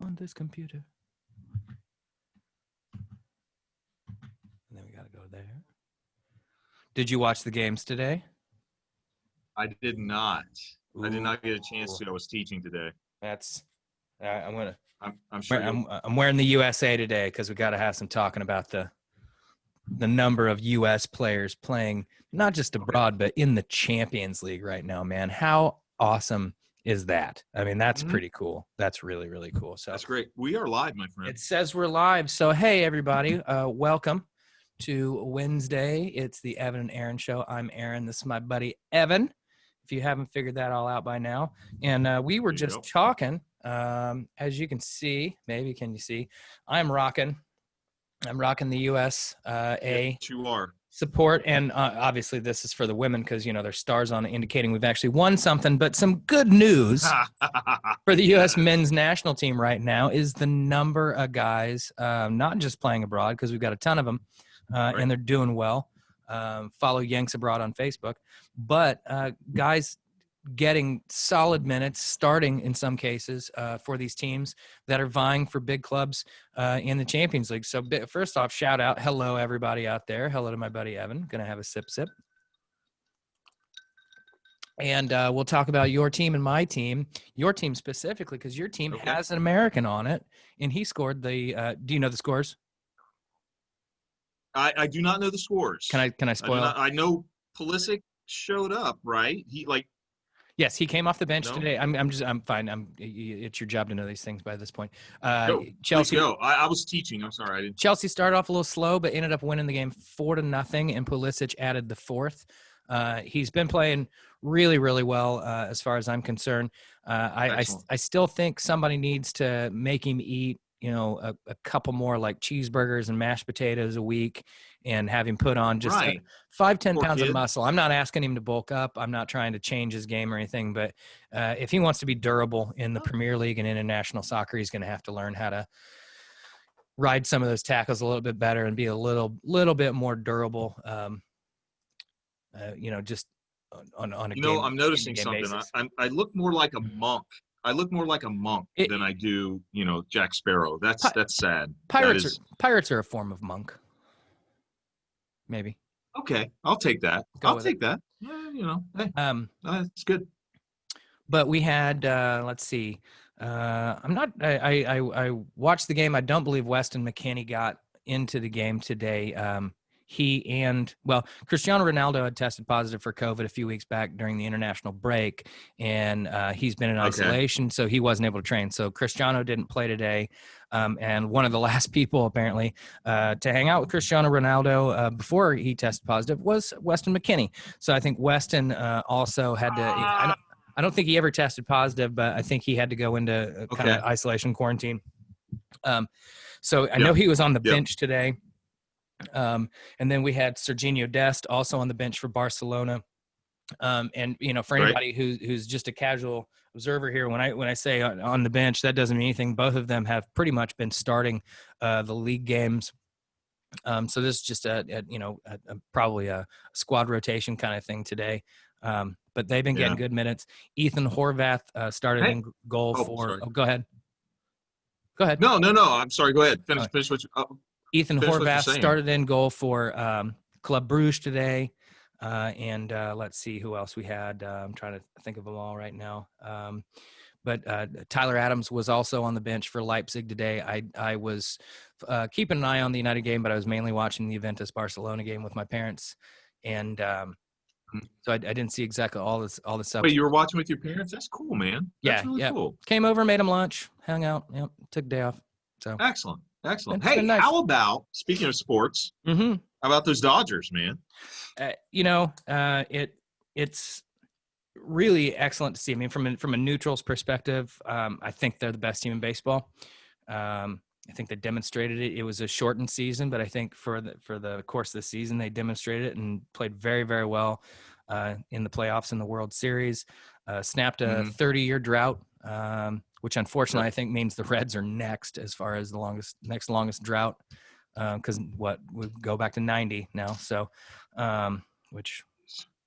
on this computer. And then we got to go there. Did you watch the games today? I did not. Ooh. I did not get a chance to. I was teaching today. That's I'm sure I'm wearing the USA today because we got to have some talking about the number of U.S. players playing not just abroad but in the Champions League right now, man. How awesome is that? I mean, that's pretty cool. That's really, really cool. So that's great. We are live, my friend. It says we're live. So, hey, everybody, welcome to Wednesday. It's the Evan and Aaron show. I'm Aaron. This is my buddy, Evan, if you haven't figured that all out by now. And we were just talking, as you can see, maybe can you see, I'm rocking the USA yes, you are. support. And obviously this is for the women because, you know, there's stars on it indicating we've actually won something. But some good news for the U.S. men's national team right now is the number of guys not just playing abroad, because we've got a ton of them, and they're doing well. Follow Yanks Abroad on Facebook. But guys getting solid minutes, starting in some cases for these teams that are vying for big clubs in the Champions League. So first off, shout out. Hello, everybody out there. Hello to my buddy, Evan. Going to have a sip. And we'll talk about your team and my team, your team specifically, because your team has an American on it, and he scored the do you know the scores? I do not know the scores. Can I spoil? I know Pulisic showed up, right? Yes, he came off the bench today. I'm fine. It's your job to know these things by this point. Chelsea. Go. I was teaching. I'm sorry. I didn't. Chelsea started off a little slow, but ended up winning the game 4-0, and Pulisic added the fourth. He's been playing really, really well as far as I'm concerned. I still think somebody needs to make him eat, you know, a couple more like cheeseburgers and mashed potatoes a week, and have him put on just 5-10 pounds of muscle. I'm not asking him to bulk up. I'm not trying to change his game or anything, but if he wants to be durable in the Premier League and international soccer, he's going to have to learn how to ride some of those tackles a little bit better and be a little bit more durable. You know, just on a game. I'm noticing something. I look more like a monk. I look more like a monk than I do, you know, Jack Sparrow. That's sad. Pirates are a form of monk. Maybe. Okay, I'll take that. I'll take that. Yeah, you know, hey, it's good. But we had, let's see. I watched the game. I don't believe Weston McKennie got into the game today. Cristiano Ronaldo had tested positive for COVID a few weeks back during the international break, and he's been in isolation, so he wasn't able to train. So Cristiano didn't play today, and one of the last people apparently to hang out with Cristiano Ronaldo before he tested positive was Weston McKennie. So I think Weston also had to. I don't think he ever tested positive, but I think he had to go into kind of isolation quarantine. So I know he was on the bench today. And then we had Serginho Dest also on the bench for Barcelona. And you know, for anybody who's just a casual observer here, when I say on the bench, that doesn't mean anything. Both of them have pretty much been starting the league games. So this is just probably a squad rotation kind of thing today. But they've been getting good minutes. Ethan Horvath started in goal for. Oh, go ahead. No. I'm sorry. Go ahead. Finish what you. Ethan Horvath started in goal for Club Brugge today. And let's see who else we had. I'm trying to think of them all right now. But Tyler Adams was also on the bench for Leipzig today. I was keeping an eye on the United game, but I was mainly watching the Juventus Barcelona game with my parents. And so I didn't see exactly all this stuff. Wait, you were watching with your parents? That's cool, man. That's really cool. Came over, made them lunch, hung out. Yep, took a day off. So excellent. Hey, nice. How about, speaking of sports, how about those Dodgers, man? It's really excellent to see. I mean, from a neutral's perspective, I think they're the best team in baseball. I think they demonstrated it. It was a shortened season, but I think for the course of the season, they demonstrated it and played very, very well in the playoffs in the World Series. Snapped a 30-year drought, which unfortunately I think means the Reds are next as far as the next longest drought, because we go back to 90 now. So, which.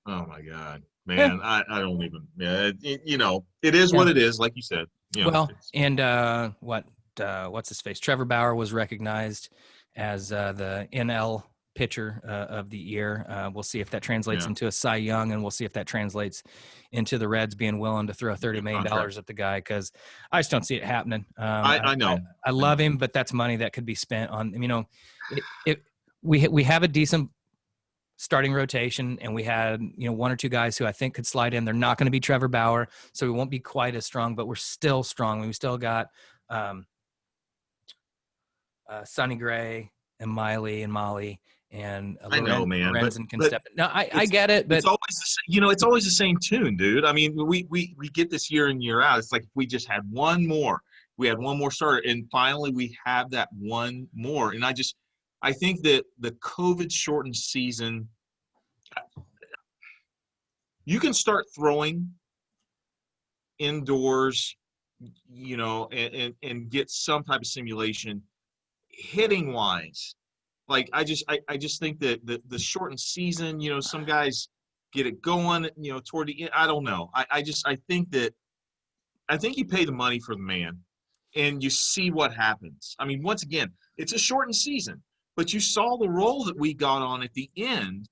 Oh my God, man! I don't even. Yeah, it is what it is, like you said. You know, what's his face? Trevor Bauer was recognized as the NL pitcher of the year. We'll see if that translates into a Cy Young, and we'll see if that translates into the Reds being willing to throw $30 million at the guy, because I just don't see it happening. I know. I love him, but that's money that could be spent on, we have a decent starting rotation, and we had, one or two guys who I think could slide in. They're not going to be Trevor Bauer, so we won't be quite as strong, but we're still strong. We still got Sonny Gray and Miley and Molly and Lorenzen can step in. No, I get it, but it's always it's always the same tune, dude. I mean, we get this year in year out. It's like if we just had one more. We had one more starter, and finally we have that one more. And I think that the COVID shortened season, you can start throwing indoors, and get some type of simulation hitting wise. Like I just think that the shortened season, some guys get it going, toward the end. I don't know. I think you pay the money for the man and you see what happens. I mean, once again, it's a shortened season, but you saw the role that we got on at the end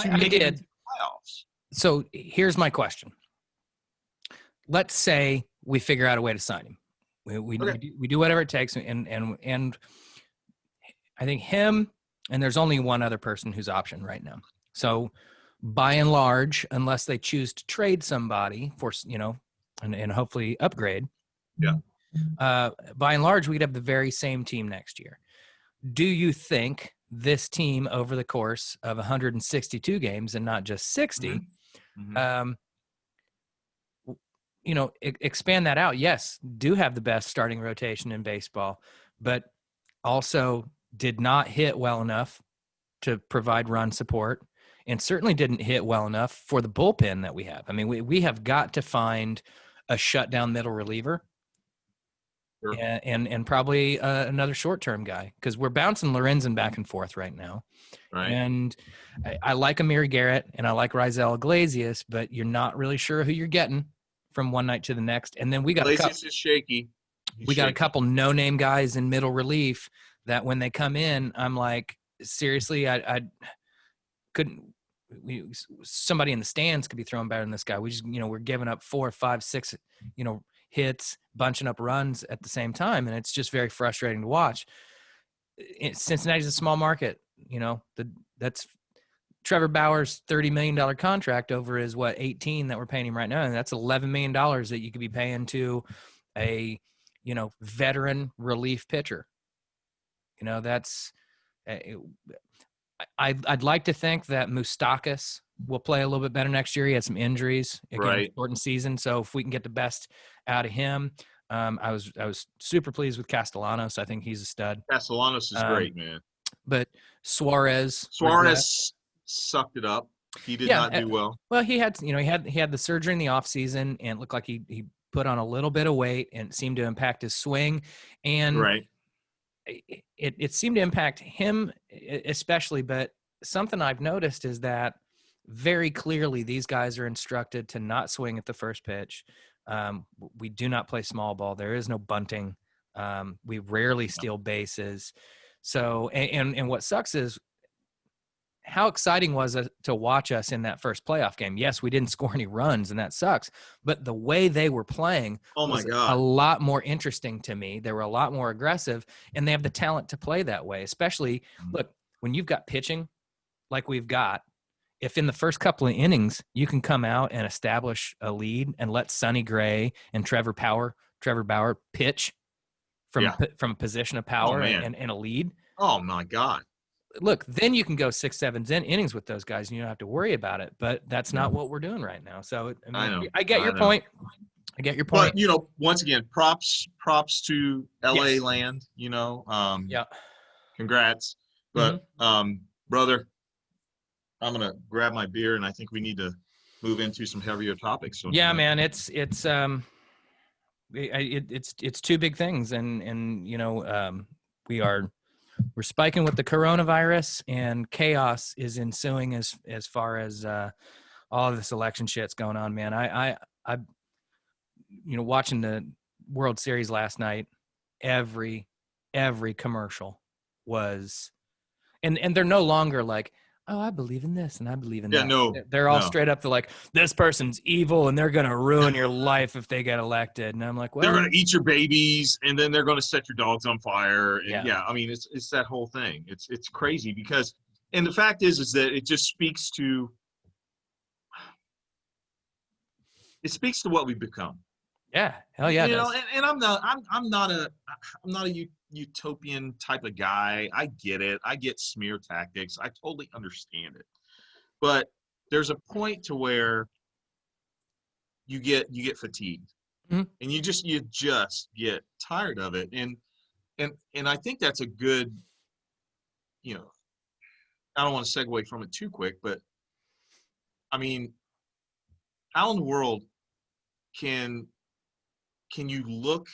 to make it into the playoffs. So here's my question. Let's say we figure out a way to sign him. We do whatever it takes, and I think him, and there's only one other person who's option right now. So by and large, unless they choose to trade somebody for, and hopefully upgrade. Yeah. By and large, we'd have the very same team next year. Do you think this team over the course of 162 games and not just 60, expand that out? Yes, do have the best starting rotation in baseball, but also did not hit well enough to provide run support, and certainly didn't hit well enough for the bullpen that we have. I mean, we have got to find a shutdown middle reliever. Sure. And probably another short-term guy, because we're bouncing Lorenzen back and forth right now. Right. And I like Amir Garrett and I like Rizal Iglesias, but you're not really sure who you're getting from one night to the next. And then we got Iglesias is shaky. We got a couple no-name guys in middle relief that when they come in, I'm like, seriously, I couldn't. Somebody in the stands could be throwing better than this guy. We just, we're giving up 4, 5, 6, hits, bunching up runs at the same time, and it's just very frustrating to watch. Cincinnati's a small market. That's Trevor Bauer's $30 million contract over his 18 that we're paying him right now, and that's $11 million that you could be paying to a veteran relief pitcher. That's I'd like to think that Moustakas will play a little bit better next year. He had some injuries, again, shortened season. So if we can get the best out of him, I was super pleased with Castellanos. I think he's a stud. Castellanos is great, man. But Suarez sucked it up. He did not do well. Well, he had the surgery in the offseason, and it looked like he put on a little bit of weight, and it seemed to impact his swing. And it seemed to impact him especially, but something I've noticed is that very clearly these guys are instructed to not swing at the first pitch. We do not play small ball. There is no bunting. We rarely steal bases. So, and what sucks is how exciting was it to watch us in that first playoff game? Yes, we didn't score any runs, and that sucks. But the way they were playing was a lot more interesting to me. They were a lot more aggressive, and they have the talent to play that way. Especially, look, when you've got pitching like we've got, if in the first couple of innings you can come out and establish a lead and let Sonny Gray and Trevor Bauer pitch from a position of power and a lead. Oh, my God. Look, then you can go 6, 7 innings with those guys, and you don't have to worry about it. But that's not what we're doing right now. So I get your point. I get your point. But once again, props to LA land. Congrats. But brother, I'm gonna grab my beer, and I think we need to move into some heavier topics. Yeah, man, it's two big things, and we're spiking with the coronavirus, and chaos is ensuing as far as all of this election shit's going on, man. I watching the World Series last night, every commercial was, and they're no longer like, oh, I believe in this and I believe in Yeah, that. no, They're all no. straight up to like, this person's evil and they're going to ruin your life if they get elected. And I'm like, They're well, going to eat your babies, and then they're going to set your dogs on fire. And yeah, I mean, it's that whole thing. It's crazy because, and the fact is that it just speaks to what we've become. yeah, hell yeah, it You know, does. and I'm not a utopian type of guy. I get it. I get smear tactics. I totally understand it. But there's a point to where you get fatigued, Mm-hmm. and you just get tired of it. And I think that's a good, you know, I don't want to segue from it too quick, but I mean, how in the world can you look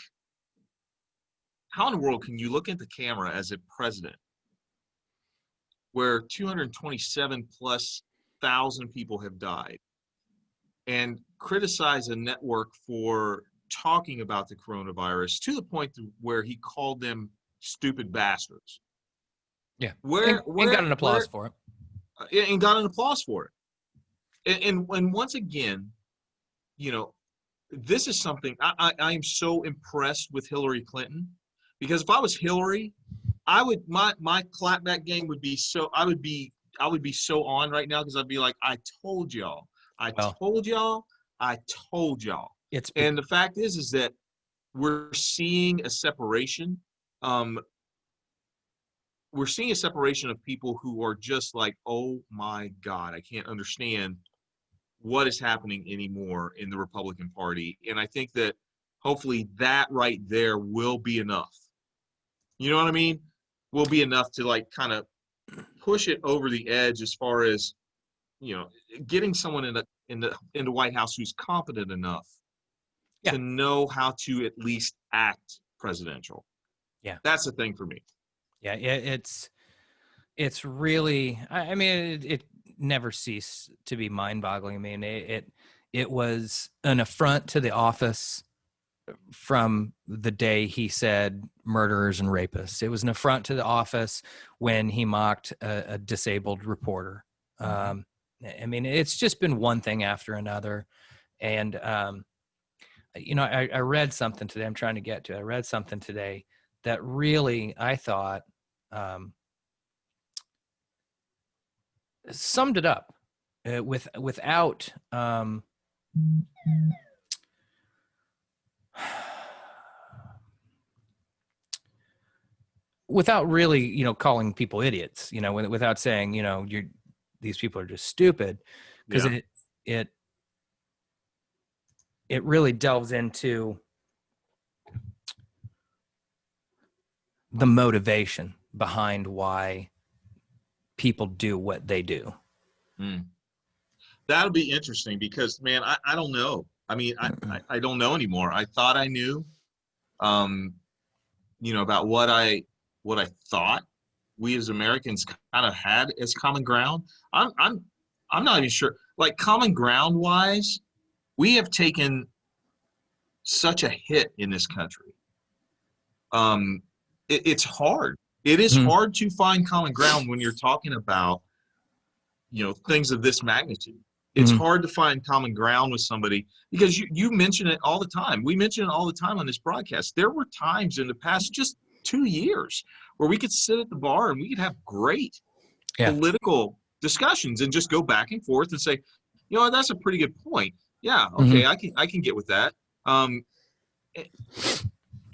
how in the world can you look at the camera as a president where 227 plus thousand people have died and criticize a network for talking about the coronavirus to the point where he called them stupid bastards? Yeah. Where And got where an applause where for it. and got an applause for it. And once again, you know, this is something I am so impressed with Hillary Clinton, because if I was Hillary, I would my clapback game would be so I would be so on right now, because I'd be like, I told y'all, I Well, told y'all, I told y'all. it's And the fact is that we're seeing a separation. Um, we're seeing a separation of people who are just like, oh my God, I can't understand what is happening anymore in the Republican Party. And I think that hopefully that right there will be enough. You know what I mean? Will be enough to like kind of push it over the edge as far as, you know, getting someone in the White House who's competent enough yeah, to know how to at least act presidential. yeah, That's the thing for me. yeah. It's really, I mean, it never ceased to be mind-boggling. I mean, it was an affront to the office from the day he said murderers and rapists. It was an affront to the office when he mocked a disabled reporter. I mean, it's just been one thing after another. And, you know, I read something today. I'm trying to get to. I read something today that really, I thought, summed it up without without really, you know, calling people idiots, you know, without saying, you know, these people are just stupid, because Yeah. it really delves into the motivation behind why people do what they do. Mm. That'll be interesting because, man, I don't know. I mean, I don't know anymore. I thought I knew, um, you know, about what I thought we as Americans kind of had as common ground. I'm not even sure. Like, common ground wise, we have taken such a hit in this country. Um, it's hard. It is Mhm. hard to find common ground when you're talking about, you know, things of this magnitude. It's Mhm. hard to find common ground with somebody, because you mention it all the time. We mention it all the time on this broadcast. There were times in the past just 2 years where we could sit at the bar and we could have great Yeah. political discussions and just go back and forth and say, you know, that's a pretty good point. Yeah, Mhm. okay, I can get with that. Um,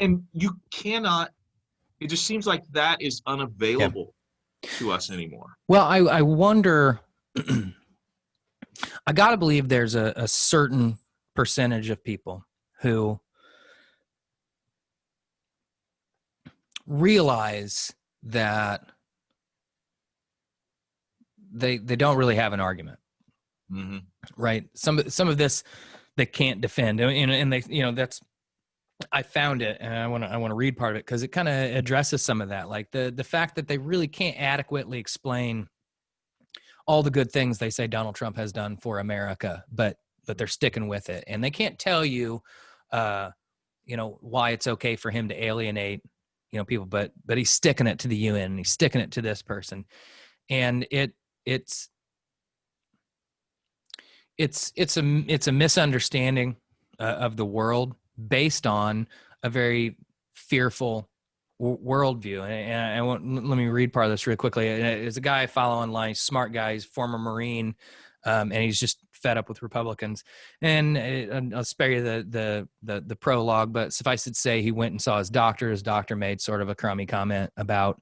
and you cannot. It just seems like that is Yeah. unavailable to us anymore. Well, I wonder, I got to believe there's a certain percentage of people who realize that they don't really have an argument, Mm-hmm. right? Some of this they can't defend, and they, you know, that's, I found it, and I want to read part of it because it kind of addresses some of that, like the fact that they really can't adequately explain all the good things they say Donald Trump has done for America, but they're sticking with it, and they can't tell you, why it's okay for him to alienate, people, but he's sticking it to the UN, and he's sticking it to this person. And it's a misunderstanding of the world based on a very fearful worldview. And let me read part of this real quickly. It's a guy I follow online, smart guy, he's former Marine, and he's just fed up with Republicans. And I'll spare you the prologue, but suffice it to say, he went and saw his doctor. His doctor made sort of a crummy comment about,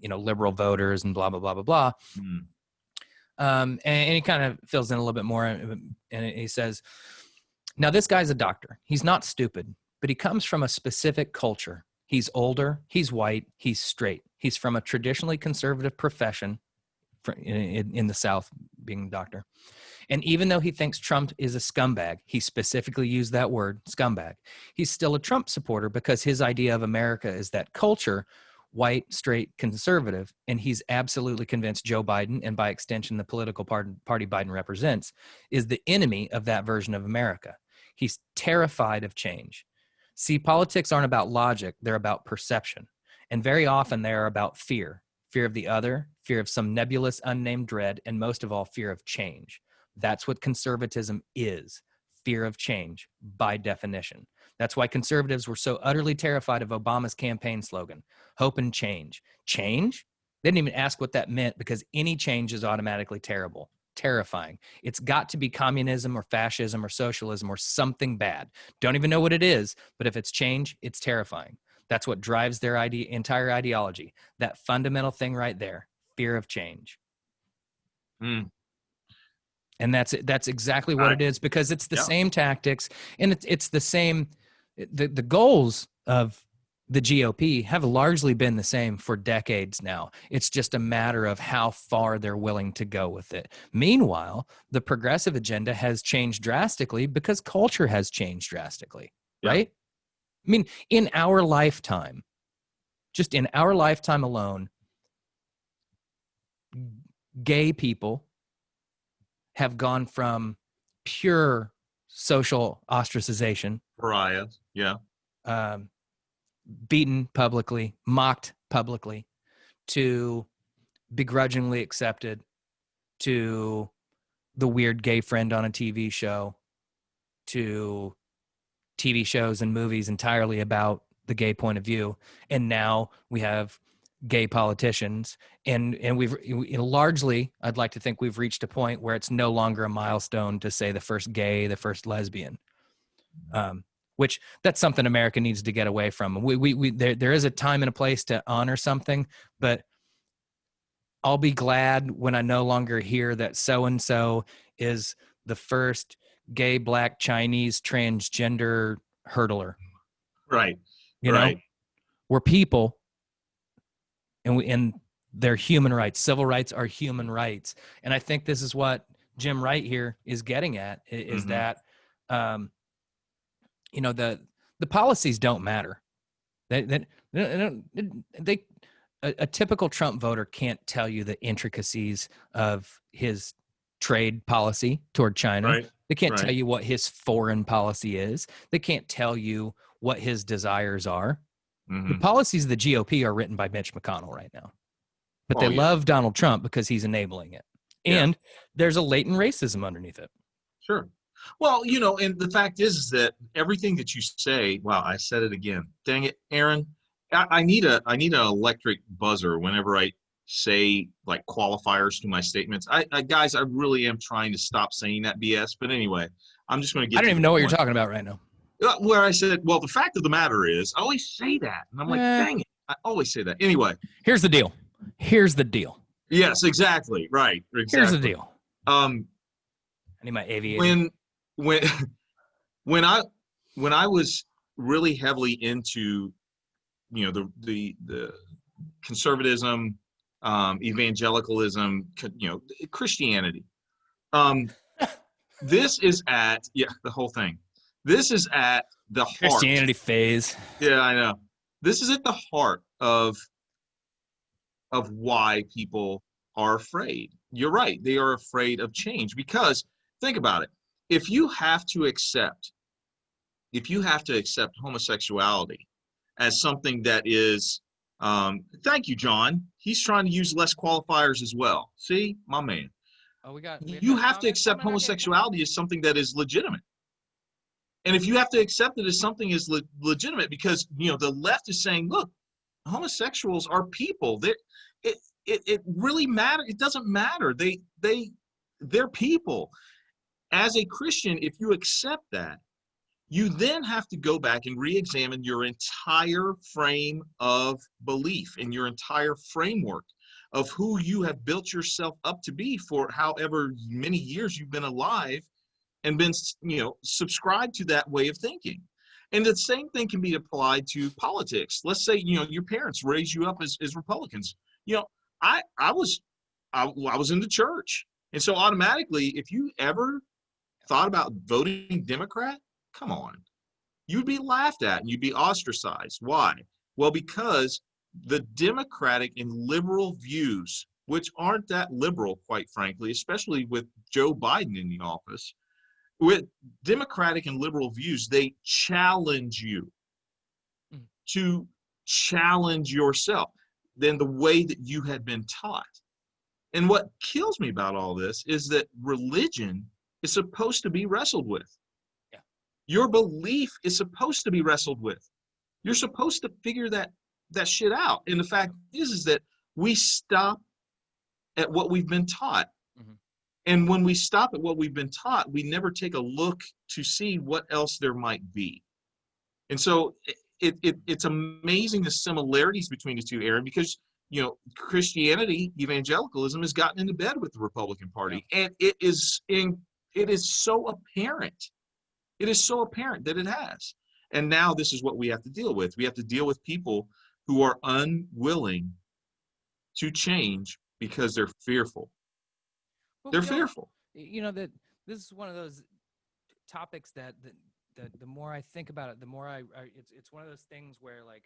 liberal voters and blah, blah, blah, blah, blah. Mm. And he kind of fills in a little bit more, and he says, now this guy's a doctor. He's not stupid, but he comes from a specific culture. He's older, he's white, he's straight. He's from a traditionally conservative profession in the South, being a doctor. And even though he thinks Trump is a scumbag, he specifically used that word, scumbag, he's still a Trump supporter because his idea of America is that culture, white, straight, conservative, and he's absolutely convinced Joe Biden, and by extension the political party Biden represents, is the enemy of that version of America. He's terrified of change. See, politics aren't about logic, they're about perception. And very often they are about fear of the other, fear of some nebulous unnamed dread, and most of all, fear of change. That's what conservatism is, fear of change, by definition. That's why conservatives were so utterly terrified of Obama's campaign slogan, hope and change. Change? They didn't even ask what that meant, because any change is automatically terrible, terrifying. It's got to be communism or fascism or socialism or something bad. Don't even know what it is, but if it's change, it's terrifying. That's what drives their entire ideology. That fundamental thing right there, fear of change. Mm. And that's exactly what it is, because it's the same tactics, and it's the same. The goals of the GOP have largely been the same for decades now. It's just a matter of how far they're willing to go with it. Meanwhile, the progressive agenda has changed drastically because culture has changed drastically, right? I mean, in our lifetime, just in our lifetime alone, gay people have gone from pure social ostracization, pariahs, beaten publicly, mocked publicly, to begrudgingly accepted, to the weird gay friend on a TV show, to TV shows and movies entirely about the gay point of view. And now we have gay politicians, and we've largely, I'd like to think we've reached a point where it's no longer a milestone to say the first gay, the first lesbian, which that's something America needs to get away from. There is a time and a place to honor something, but I'll be glad when I no longer hear that so-and-so is the first gay, black, Chinese, transgender hurdler. Right. You know, we're people, and they're human rights. Civil rights are human rights. And I think this is what Jim Wright here is getting at, is that, the policies don't matter. A typical Trump voter can't tell you the intricacies of his trade policy toward China. Right. They can't tell you what his foreign policy is. They can't tell you what his desires are. The policies of the GOP are written by Mitch McConnell right now, but they love Donald Trump because he's enabling it. And there's a latent racism underneath it. Sure. Well, and the fact is that everything that you say, wow, I said it again. Dang it, Aaron. I need an electric buzzer whenever I say like qualifiers to my statements. Guys, I really am trying to stop saying that BS. But anyway, I'm just going to get. I don't even know what you're talking about right now. Where I said, well, the fact of the matter is, I always say that, and I'm like, dang it, I always say that. Anyway, here's the deal. Yes, exactly. Right. Exactly. Here's the deal. I need my aviator. When I was really heavily into, the conservatism, evangelicalism, Christianity, this is at the whole thing. This is at the heart. Christianity phase. Yeah, I know. This is at the heart of why people are afraid. You're right. They are afraid of change because think about it. If you have to accept if you have to accept homosexuality as something that is, thank you, John. He's trying to use less qualifiers as well. See, my man. Oh, we've You got have to comments accept coming. Okay, come on. homosexuality as something that is legitimate. And if you have to accept it as something is legitimate, because the left is saying, look, homosexuals are people. It really matters. It doesn't matter. They're people. As a Christian, if you accept that, you then have to go back and re-examine your entire frame of belief and your entire framework of who you have built yourself up to be for however many years you've been alive and been, subscribed to that way of thinking. And the same thing can be applied to politics. Let's say, your parents raised you up as Republicans. I was in the church. And so automatically, if you ever thought about voting Democrat, come on, you'd be laughed at and you'd be ostracized. Why? Well, because the Democratic and liberal views, which aren't that liberal, quite frankly, especially with Joe Biden in the office, with Democratic and liberal views, they challenge you to challenge yourself than the way that you had been taught. And what kills me about all this is that religion is supposed to be wrestled with. Yeah. Your belief is supposed to be wrestled with. You're supposed to figure that shit out. And the fact is that we stop at what we've been taught. Mm-hmm. And when we stop at what we've been taught, we never take a look to see what else there might be. And so it's amazing the similarities between the two, Aaron, because Christianity, evangelicalism, has gotten into bed with the Republican Party, and it is so apparent. It is so apparent that it has. And now this is what we have to deal with. We have to deal with people who are unwilling to change because they're fearful. Well, they're fearful. That this is one of those topics that the more I think about it, the more it's one of those things where like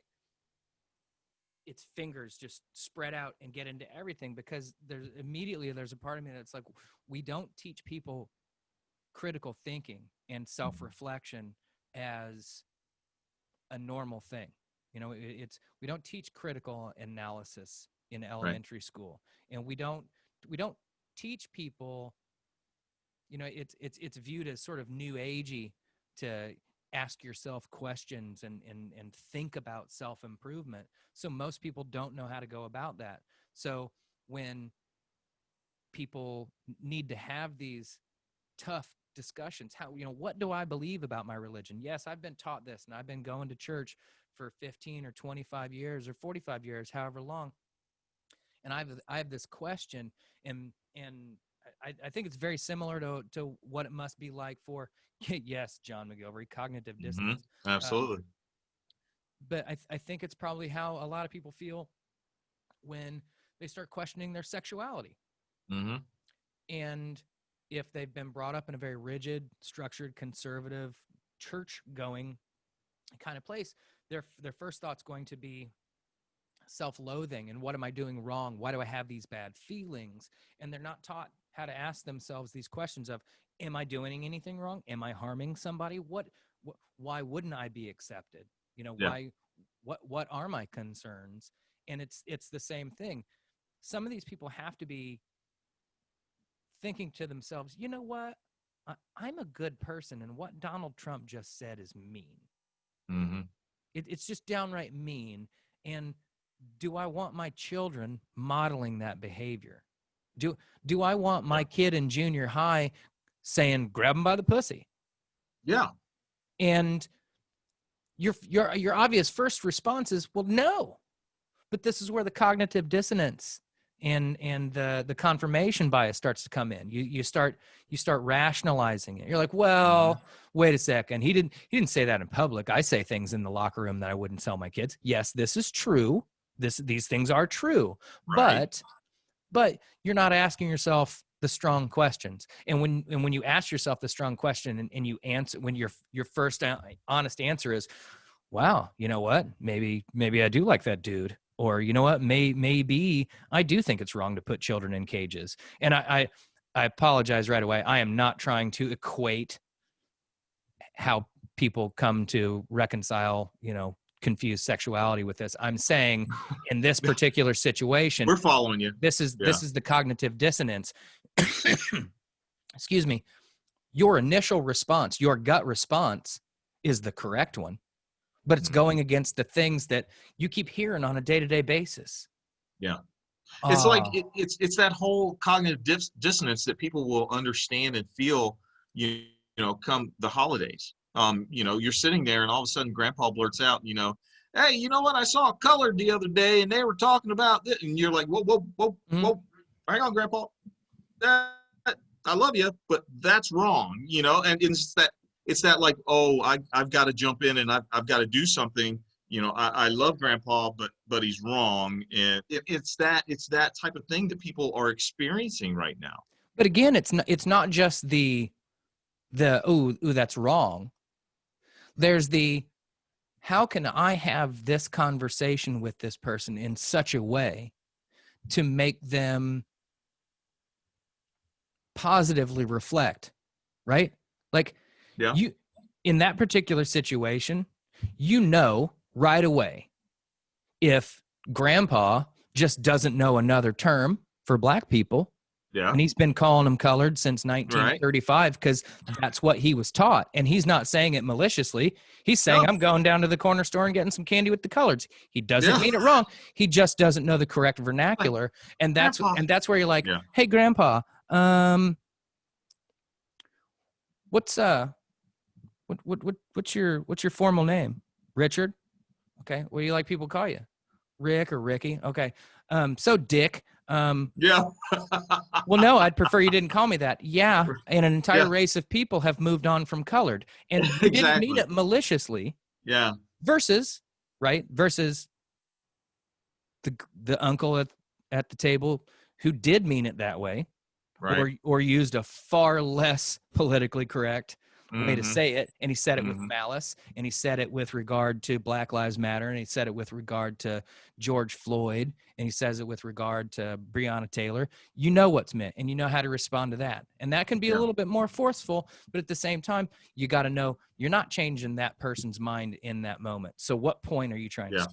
its fingers just spread out and get into everything, because there's a part of me that's like, we don't teach people critical thinking and self-reflection as a normal thing. We don't teach critical analysis in elementary school, and we don't teach people, it's viewed as sort of new agey to ask yourself questions and think about self-improvement. So most people don't know how to go about that. So when people need to have these tough discussions, what do I believe about my religion? Yes, I've been taught this, and I've been going to church for 15 or 25 years or 45 years, however long. And I have this question, and I think it's very similar to what it must be like for, yes, John McGilvery, cognitive dissonance. Mm-hmm. Absolutely. But I think it's probably how a lot of people feel when they start questioning their sexuality. Mm-hmm. And if they've been brought up in a very rigid, structured, conservative, church-going kind of place, their first thought's going to be self-loathing and what am I doing wrong? Why do I have these bad feelings? And they're not taught how to ask themselves these questions of, am I doing anything wrong? Am I harming somebody? Why wouldn't I be accepted? What are my concerns? And it's the same thing. Some of these people have to be thinking to themselves, you know what? I'm a good person, and what Donald Trump just said is mean. Mm-hmm. It's just downright mean. And do I want my children modeling that behavior? Do I want my kid in junior high saying, grab him by the pussy? Yeah. And your obvious first response is, well, no. But this is where the cognitive dissonance and the confirmation bias starts to come in. You start rationalizing it. You're like, well, wait a second. He didn't say that in public. I say things in the locker room that I wouldn't tell my kids. Yes, this is true. These things are true. Right. But you're not asking yourself the strong questions. And when you ask yourself the strong question and you answer, when your first honest answer is, wow, you know what? Maybe I do like that dude. Or, you know what, maybe I do think it's wrong to put children in cages. And I apologize right away. I am not trying to equate how people come to reconcile, confused sexuality with this. I'm saying in this particular situation, we're following you. This is the cognitive dissonance. Excuse me. Your initial response, your gut response is the correct one, but it's going against the things that you keep hearing on a day-to-day basis. Yeah. It's like it's that whole cognitive dissonance that people will understand and feel, come the holidays. You're sitting there and all of a sudden grandpa blurts out, hey, you know what? I saw Colored the other day and they were talking about this. And you're like, whoa, whoa, whoa, whoa. Hang on, grandpa. I love you, but that's wrong, and it's that like, oh, I've got to jump in and I've got to do something. I love grandpa, but he's wrong. And it's that type of thing that people are experiencing right now. But again, it's not just the ooh, that's wrong. There's the, how can I have this conversation with this person in such a way to make them positively reflect, right? Like, you, in that particular situation, right away, if grandpa just doesn't know another term for black people, and he's been calling them colored since 1935 because that's what he was taught, and he's not saying it maliciously. He's saying, I'm going down to the corner store and getting some candy with the coloreds. He doesn't mean it wrong. He just doesn't know the correct vernacular, and that's where you're like, hey, grandpa, what's your formal name? Richard? Okay. What do you like people call you? Rick or Ricky? Okay. So Dick. Well, no, I'd prefer you didn't call me that. Yeah. And an entire race of people have moved on from colored, and you didn't mean it maliciously. Yeah. Versus the uncle at the table who did mean it that way. Right. Or used a far less politically correct way to say it, and he said it with malice, and he said it with regard to Black Lives Matter, and he said it with regard to George Floyd, and he says it with regard to Breonna Taylor. You know what's meant, and you know how to respond to that. And that can be a little bit more forceful, but at the same time, you got to know you're not changing that person's mind in that moment. So what point are you trying to make?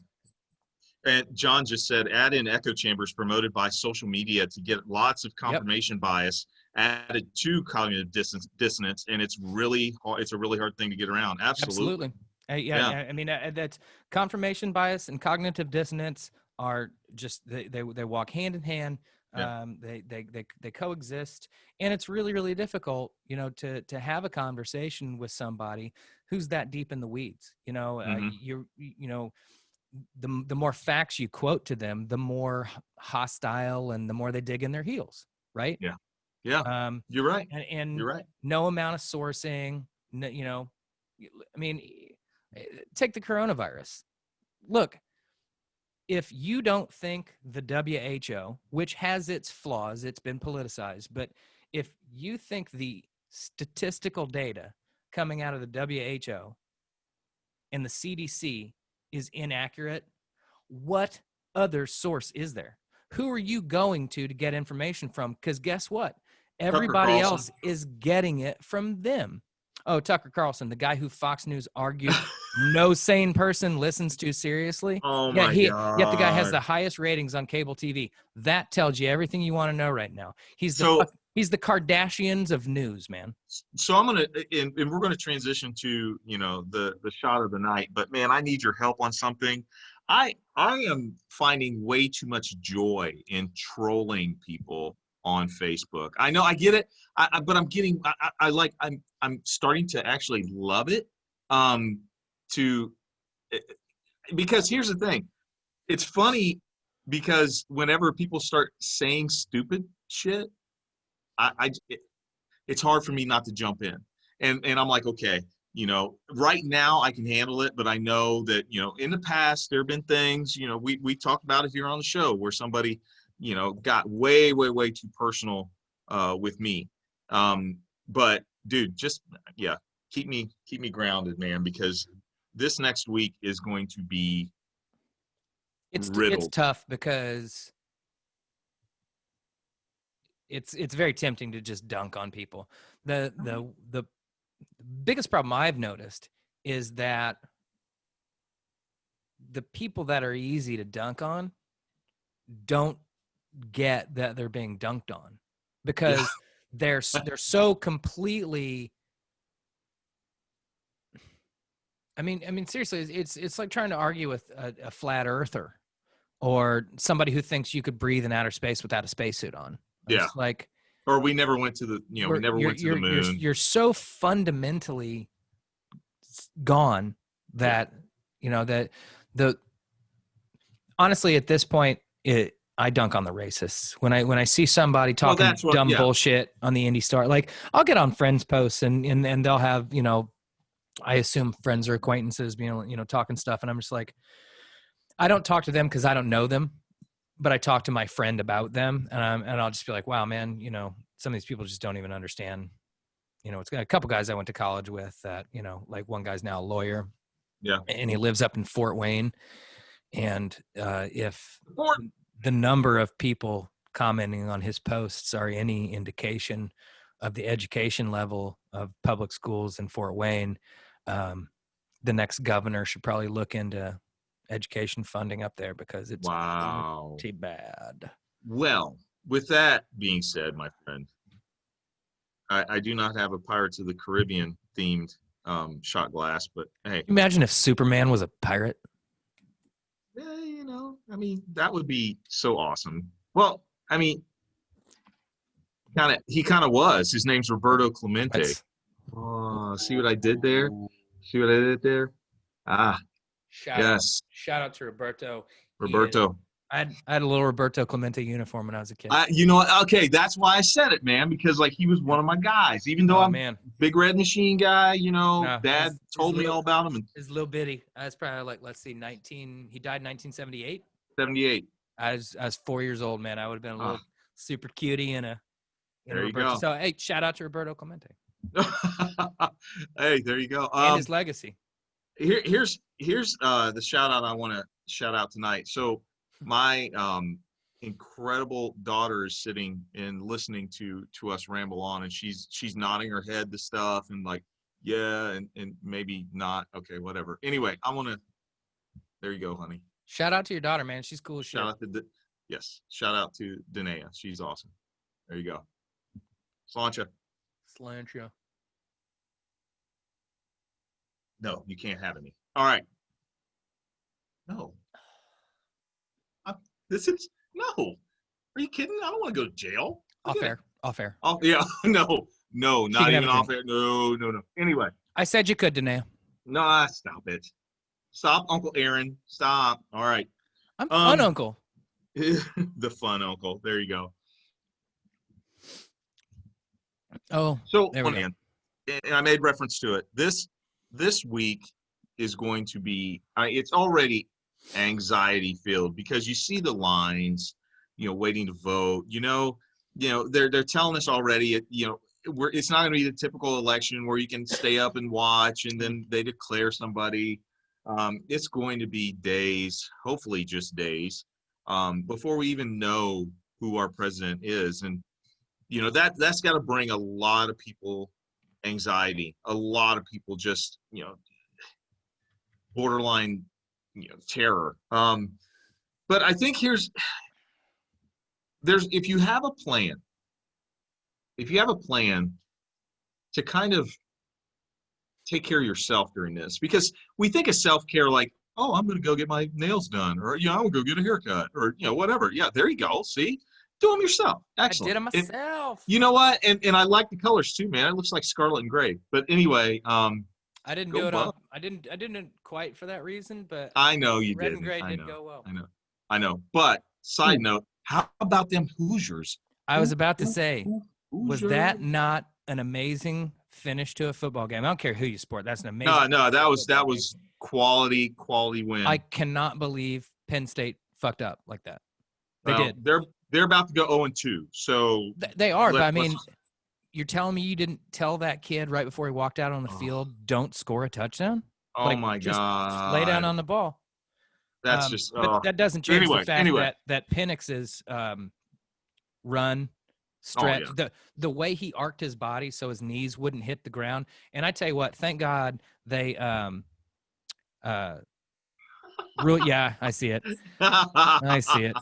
And John just said, add in echo chambers promoted by social media to get lots of confirmation bias added to cognitive dissonance, and it's really hard. It's a really hard thing to get around. Absolutely. I mean, that's confirmation bias and cognitive dissonance are just they walk hand in hand. They coexist, and it's really, really difficult, to have a conversation with somebody who's that deep in the weeds. The more facts you quote to them, the more hostile and the more they dig in their heels, right? Yeah. You're right. And you're right. No amount of sourcing, I mean, take the coronavirus. Look, if you don't think the WHO, which has its flaws, it's been politicized, but if you think the statistical data coming out of the WHO and the CDC is inaccurate, what other source is there? Who are you going to get information from? Because guess what? Everybody else is getting it from them. Oh, Tucker Carlson, the guy who Fox News argued no sane person listens to seriously. Oh my God. Yet the guy has the highest ratings on cable TV. That tells you everything you want to know right now. He's the Kardashians of news, man. So I'm gonna, and we're gonna transition to the shot of the night. But man, I need your help on something. I am finding way too much joy in trolling people on Facebook. I know, I get it, but I'm getting, I'm starting to actually love it. Because here's the thing, it's funny because whenever people start saying stupid shit, it's hard for me not to jump in, and I'm like, okay, right now I can handle it, but I know that in the past there have been things, we talked about it here on the show where somebody got way too personal with me. But dude, just keep me grounded, man, because this next week is going to be riddled. It's tough because it's very tempting to just dunk on people. The biggest problem I've noticed is that the people that are easy to dunk on don't get that they're being dunked on, because they're so completely. I mean, seriously, it's like trying to argue with a flat earther or somebody who thinks you could breathe in outer space without a spacesuit on. Yeah. It's like, or we never went to the moon. You're so fundamentally gone that that the honestly at this point I dunk on the racists when I see somebody talking dumb bullshit on the Indy Star. Like, I'll get on friends posts and they'll have, I assume friends or acquaintances being, talking stuff, and I'm just like, I don't talk to them because I don't know them, but I talk to my friend about them, and I'll just be like, wow, man, some of these people just don't even understand. It's got a couple guys I went to college with that, like one guy's now a lawyer, and he lives up in Fort Wayne, and if the number of people commenting on his posts are any indication of the education level of public schools in Fort Wayne, the next governor should probably look into education funding up there, because it's pretty bad. Well, with that being said, my friend, I do not have a Pirates of the Caribbean themed shot glass, but hey. Imagine if Superman was a pirate. I mean, that would be so awesome. Well, I mean, he kind of was. His name's Roberto Clemente. See what I did there? See what I did there? Shout out to Roberto. I had a little Roberto Clemente uniform when I was a kid. Okay, that's why I said it, man, because like he was one of my guys. Even though I'm a big Red Machine guy, Dad told me all about him. And his little bitty. I was probably like, let's see, he died in 1978. 78. I was 4 years old, man. I would have been a little super cutie in a Roberto. So hey, shout out to Roberto Clemente. Hey, there you go. And his legacy. Here's the shout out I want to shout out tonight. So my incredible daughter is sitting and listening to us ramble on, and she's nodding her head to stuff and like, yeah, and maybe not. Okay, whatever. Anyway, there you go, honey. Shout out to your daughter, man. She's cool as shit. Shout out to Danae. She's awesome. There you go. Slancha. No, you can't have any. All right. No. No. Are you kidding? I don't want to go to jail. Off air. Oh yeah. No, not even off air. No. Anyway. I said you could, Danae. No, stop it. Stop, Uncle Aaron. Stop. All right. I'm fun uncle. The fun uncle. There you go. Oh. So, man, and I made reference to it. This week is going to be. It's already anxiety filled because you see the lines, waiting to vote. They're telling us already. It's not going to be the typical election where you can stay up and watch and then they declare somebody. It's going to be days, hopefully just days, before we even know who our president is. And, that's got to bring a lot of people anxiety, a lot of people just, borderline, terror. But I think if you have a plan to kind of take care of yourself during this, because we think of self-care like, oh, I'm going to go get my nails done, or, I'm going to go get a haircut, or, whatever. Yeah, there you go. See, do them yourself. Excellent. I did them myself. You know what? And I like the colors too, man. It looks like scarlet and gray. But anyway, I didn't do it on. I didn't quite for that reason, but I know you red didn't. and gray did go well. I know. But side note, how about them Hoosiers? I was about to say, was that not an amazing finish to a football game? I don't care who you support. That's an amazing. No, that was quality win. I cannot believe Penn State fucked up like that. They did. They're about to go 0-2. So they are, but I mean, you're telling me you didn't tell that kid right before he walked out on the field, don't score a touchdown? Oh my God. Lay down on the ball. That's but that doesn't change the fact that Penix's run stretch. The way he arced his body so his knees wouldn't hit the ground. And I tell you what, thank God they yeah, I see it. I see it.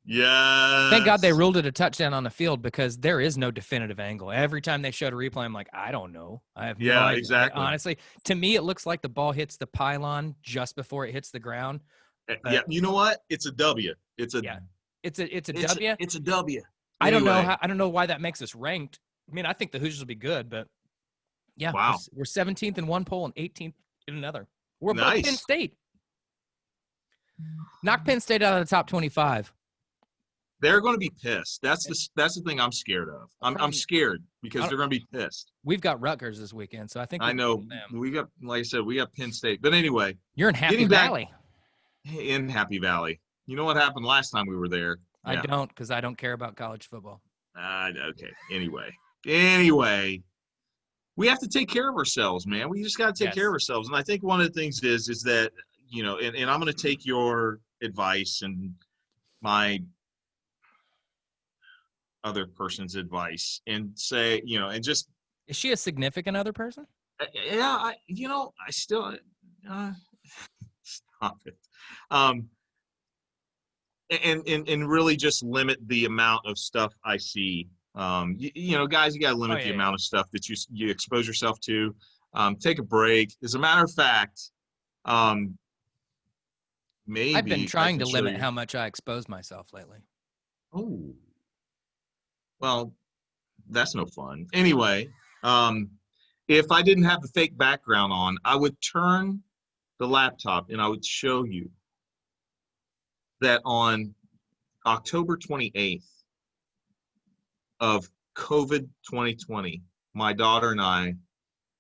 Yes. Thank God they ruled it a touchdown on the field, because there is no definitive angle. Every time they showed a replay, I'm like, I don't know. I have no idea. Exactly. Honestly, to me, it looks like the ball hits the pylon just before it hits the ground. Yeah, you know what? It's a W. It's a W. It's a W. I don't know I don't know why that makes us ranked. I mean, I think the Hoosiers will be good, but yeah, wow. we're 17th in one poll and 18th in another. We're above nice. Penn State. Knock Penn State out of the top 25. They're going to be pissed. That's the thing I'm scared of. I'm scared because they're going to be pissed. We've got Rutgers this weekend, so I think I know we got, like I said, we got Penn State. But anyway, you're in Happy Valley. In Happy Valley. You know what happened last time we were there? I don't, because I don't care about college football. Okay. Anyway, we have to take care of ourselves, man. We just got to take care of ourselves. And I think one of the things is that, you know, and I'm going to take your advice and my other person's advice and say, you know, and just. Is she a significant other person? Yeah, I still stop it. And really just limit the amount of stuff I see. You know, guys, you got to limit the amount of stuff that you expose yourself to. Take a break. As a matter of fact, maybe I've been trying to limit how much I expose myself lately. Oh, well, that's no fun. Anyway, if I didn't have the fake background on, I would turn the laptop and I would show you that on October 28th of COVID 2020, my daughter and I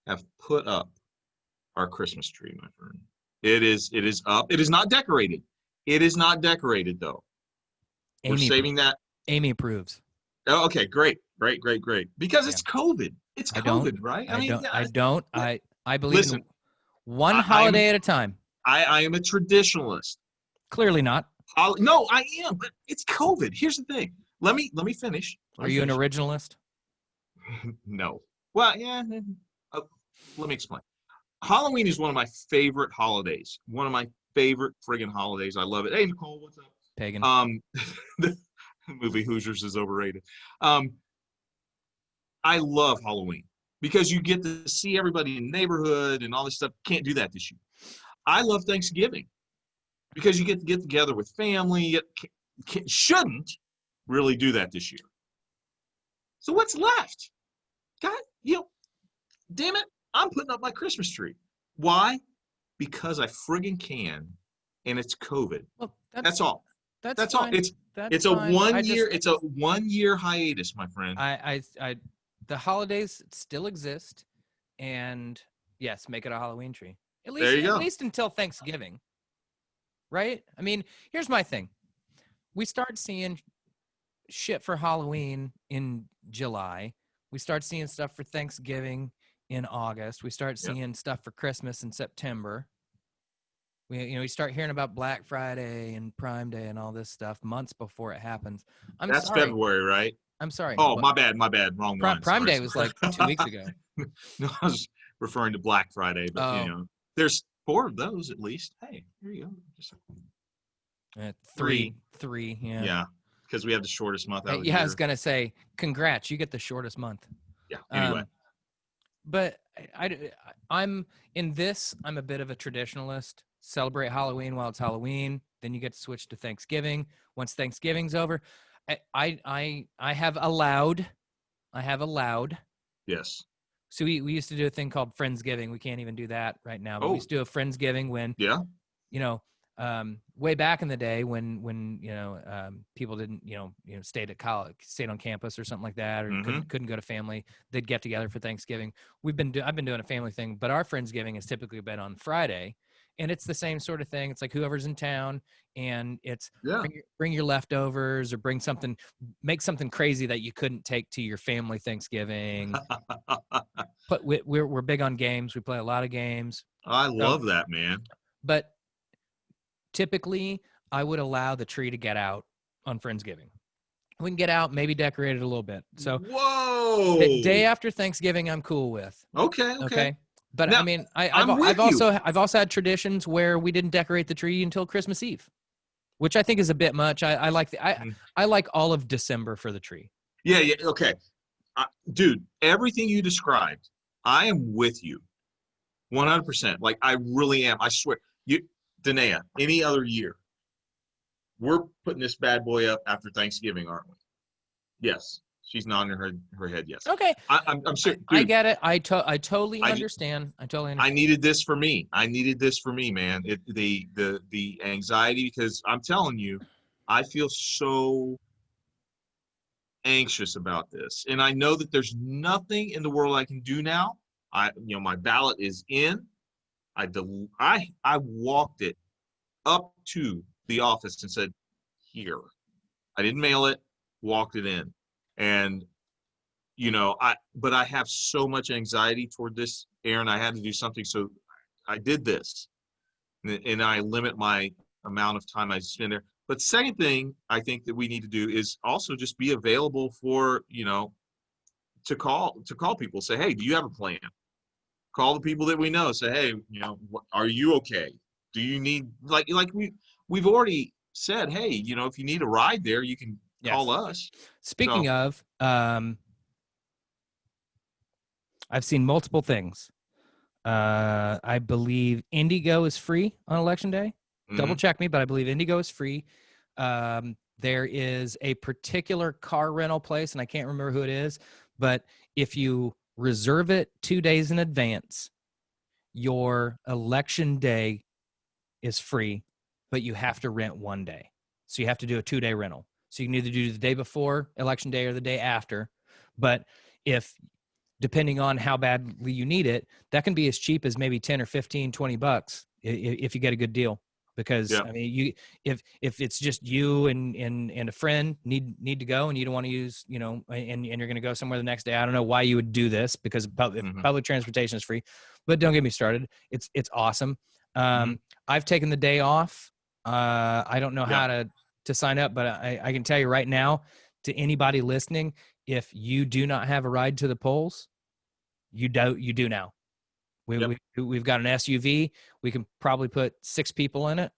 have put up our Christmas tree, my friend. It is up. It is not decorated. It is not decorated, though. We're saving that. Amy approves. Oh, okay, great. Because it's COVID. It's COVID, right? I believe in one holiday at a time. I am a traditionalist. Clearly not. No, I am, but it's COVID. Here's the thing. Let me finish. Are you an originalist? No. Well, yeah. Let me explain. Halloween is one of my favorite holidays. One of my favorite friggin' holidays. I love it. Hey, Nicole, what's up? Pagan. The movie Hoosiers is overrated. I love Halloween because you get to see everybody in the neighborhood and all this stuff. Can't do that this year. I love Thanksgiving because you get to get together with family. Shouldn't really do that this year. So what's left? God, damn it, I'm putting up my Christmas tree. Why? Because I friggin' can, and it's COVID. Well, that's all. That's all. It's a 1 year. It's a 1 year hiatus, my friend. The holidays still exist, and yes, make it a Halloween tree. At least until Thanksgiving, right? I mean, here's my thing: we start seeing shit for Halloween in July. We start seeing stuff for Thanksgiving in August. We start seeing stuff for Christmas in September. We start hearing about Black Friday and Prime Day and all this stuff months before it happens. That's sorry. February, right? I'm sorry. Oh, my bad. Wrong one. Prime Day was like 2 weeks ago. No, I was referring to Black Friday, but there's 4 of those at least. Hey, here you go. Just three. Yeah. Yeah, because we have the shortest month out of the year. I was gonna say, congrats, you get the shortest month. Yeah. Anyway, but I'm in this. I'm a bit of a traditionalist. Celebrate Halloween while it's Halloween. Then you get to switch to Thanksgiving. Once Thanksgiving's over, I have allowed. Yes. So we used to do a thing called Friendsgiving. We can't even do that right now. But we used to do a Friendsgiving when, way back in the day when people didn't stayed at college, stayed on campus or something like that, or couldn't go to family. They'd get together for Thanksgiving. I've been doing a family thing, but our Friendsgiving has typically been on Friday. And it's the same sort of thing. It's like whoever's in town, and it's bring your leftovers or make something crazy that you couldn't take to your family Thanksgiving. But we're big on games. We play a lot of games. I love that, man. But typically, I would allow the tree to get out on Friendsgiving. We can get out, maybe decorate it a little bit. So whoa. day after Thanksgiving, I'm cool with. Okay. Okay. But Now, I mean, I'm with you. I've also had traditions where we didn't decorate the tree until Christmas Eve, which I think is a bit much. I like I like all of December for the tree. Yeah. Okay. Dude, everything you described, I am with you 100%. Like, I really am. I swear. Danae, any other year, we're putting this bad boy up after Thanksgiving, aren't we? Yes. She's nodding her head. Yes. Okay. I'm serious, I dude. get it. I totally understand. I totally I understand. needed this for me. I needed this for me, man. The anxiety, because I'm telling you, I feel so anxious about this, and I know that there's nothing in the world I can do now. My ballot is in. I walked it up to the office and said, "Here." I didn't mail it. Walked it in, and but I have so much anxiety toward this, Aaron. I had to do something, so I did this, and I limit my amount of time I spend there. But second thing I think that we need to do is also just be available for, to call people, say, hey, do you have a plan? Call the people that we know, say, hey, are you okay? Do you need, we've already said, hey, if you need a ride there, you can call us. Speaking of, I've seen multiple things. I believe Indigo is free on Election Day. Double check me, but I believe Indigo is free. There is a particular car rental place, and I can't remember who it is, but if you reserve it 2 days in advance, your Election Day is free, but you have to rent 1 day. So you have to do a 2-day rental. So you can either do the day before Election Day or the day after. But depending on how badly you need it, that can be as cheap as maybe 10 or 15, 20 bucks if you get a good deal. Because I mean, if it's just you and a friend need to go, and you don't want to use, and you're going to go somewhere the next day, I don't know why you would do this, because public transportation is free. But don't get me started. It's awesome. I've taken the day off. I don't know how to sign up, but I can tell you right now, to anybody listening, if you do not have a ride to the polls, you do now. We've got an SUV. We can probably put 6 people in it.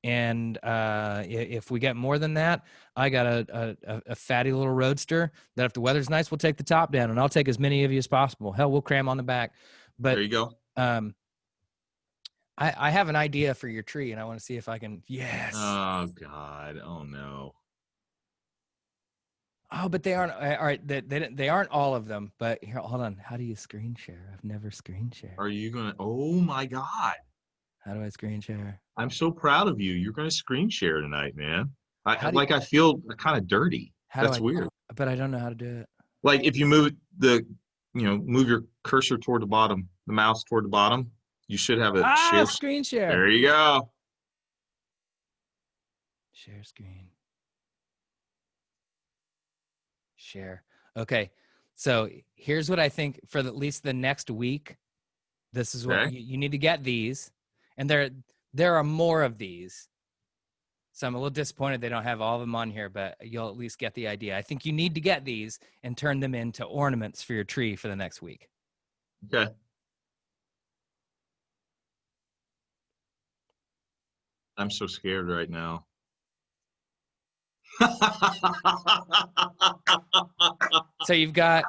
And if we get more than that, I got a fatty little roadster that, if the weather's nice, we'll take the top down, and I'll take as many of you as possible. Hell, we'll cram on the back. But there you go. I have an idea for your tree, and I want to see if I can. Yes. Oh God. Oh no. Oh, but they aren't. All right, they aren't all of them. But here, hold on. How do you screen share? I've never screen shared. Are you gonna? Oh my God. How do I screen share? I'm so proud of you. You're gonna screen share tonight, man. I feel kind of dirty. That's weird. But I don't know how to do it. Like, if you move move your cursor toward the bottom, the mouse toward the bottom, you should have a screen share. There you go. Share screen. Share. Okay. So here's what I think for at least the next week. This is what you need to get these. And there are more of these. So I'm a little disappointed they don't have all of them on here, but you'll at least get the idea. I think you need to get these and turn them into ornaments for your tree for the next week. Okay. I'm so scared right now. So you've got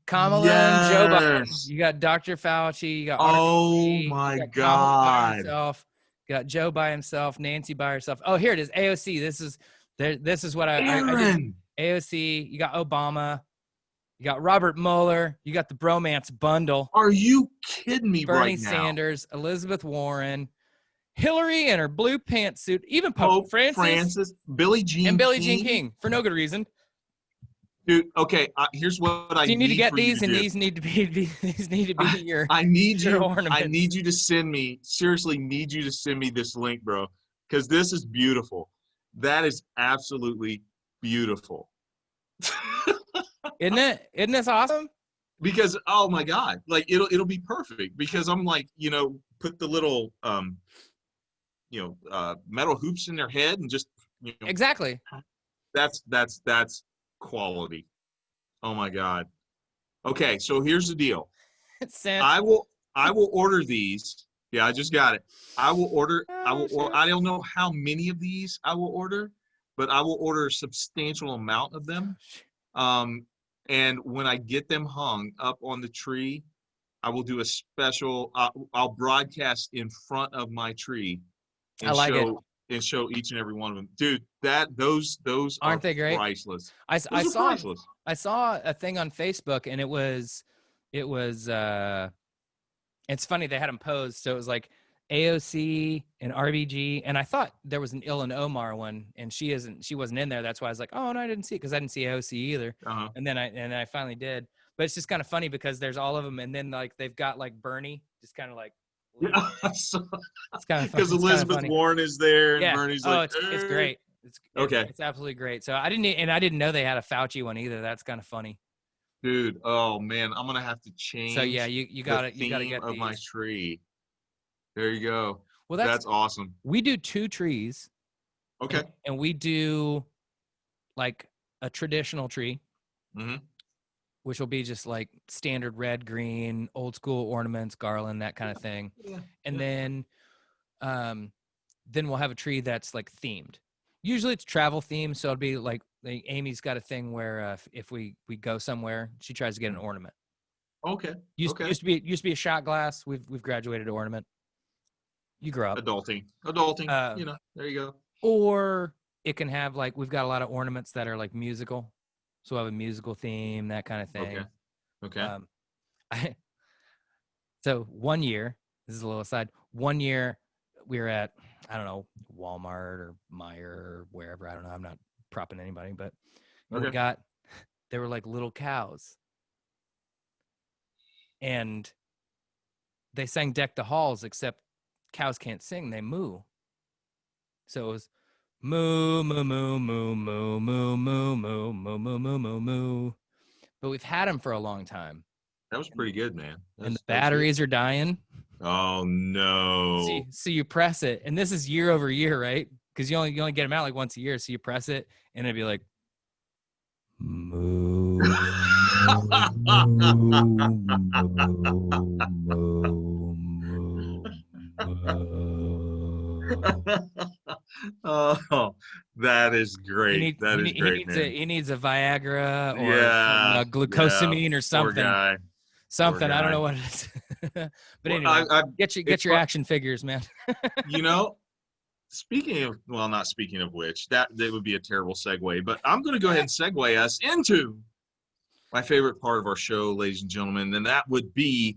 Kamala and Joe Biden. You got Dr. Fauci. You got RBG, my God. Kamala by himself. You got Joe by himself. Nancy by herself. Oh, here it is. AOC. This is what I did. AOC. You got Obama. You got Robert Mueller. You got the bromance bundle. Are you kidding me Bernie right now? Sanders, Elizabeth Warren, Hillary in her blue pantsuit, even Pope Francis, Billie Jean King for no good reason. Dude, okay. Here's what I need. You need to get these, and these need to be your. I need your you. ornaments. I need you to send me. Seriously, need you to send me this link, bro, because this is beautiful. That is absolutely beautiful. Isn't it? Isn't this awesome? Because, oh my God, like it'll be perfect, because I'm like, put the little metal hoops in their head and just exactly. That's quality. Oh my God. Okay, so here's the deal. Sent. I will order these. Yeah, I just got it. I will order. Oh, shit. I don't know how many of these I will order, but I will order a substantial amount of them. And when I get them hung up on the tree, I will do a special. I'll broadcast in front of my tree I and like it. show each and every one of them, dude. Those are Aren't they great? priceless. I Those are saw priceless. I saw a thing on Facebook, and it was it's funny, they had them posed, so it was like AOC and RBG, and I thought there was an Ilan Omar one, and she wasn't in there. That's why I was like, oh no, I didn't see it, because I didn't see AOC either. Uh-huh. And then I finally did. But it's just kind of funny because there's all of them, and then like they've got like Bernie just kind of like, Yeah, it's kind of because Elizabeth Warren is there and yeah. Bernie's Oh, like, it's great. Okay. It's absolutely great. So I didn't know they had a Fauci one either. That's kind of funny. Dude, oh man, I'm gonna have to change. So yeah, you got it. You got to theme get of these. my tree. There you go. Well, that's awesome. We do 2 trees. Okay. And we do like a traditional tree, which will be just like standard red, green, old school ornaments, garland, that kind of thing. Yeah. And then we'll have a tree that's like themed. Usually it's travel themed, so it'll be like Amy's got a thing where if we go somewhere, she tries to get an ornament. Okay. Used to be a shot glass. We've graduated to ornament. You grow up. Adulting. There you go. Or it can have like, we've got a lot of ornaments that are like musical, so we'll have a musical theme, that kind of thing. Okay. So one year, this is a little aside, one year we were at, I don't know, Walmart or Meijer or wherever, I don't know, I'm not propping anybody, but there were like little cows, and they sang Deck the Halls, except cows can't sing, they moo. So it was moo, moo, moo, moo, moo, moo, moo, moo, moo, moo, moo, moo, moo. But we've had them for a long time. That was pretty good, man. And the batteries are dying. Oh no! So you press it, and this is year over year, right? Because you only get them out like once a year. So you press it, and it'd be like moo, moo, moo, moo, moo, Oh, that is great. He needs a Viagra or some, glucosamine or something. Poor guy. Something. I don't know what it is. But anyway, get your action figures, man. Not speaking of which, that would be a terrible segue, but I'm going to go ahead and segue us into my favorite part of our show, ladies and gentlemen, and that would be,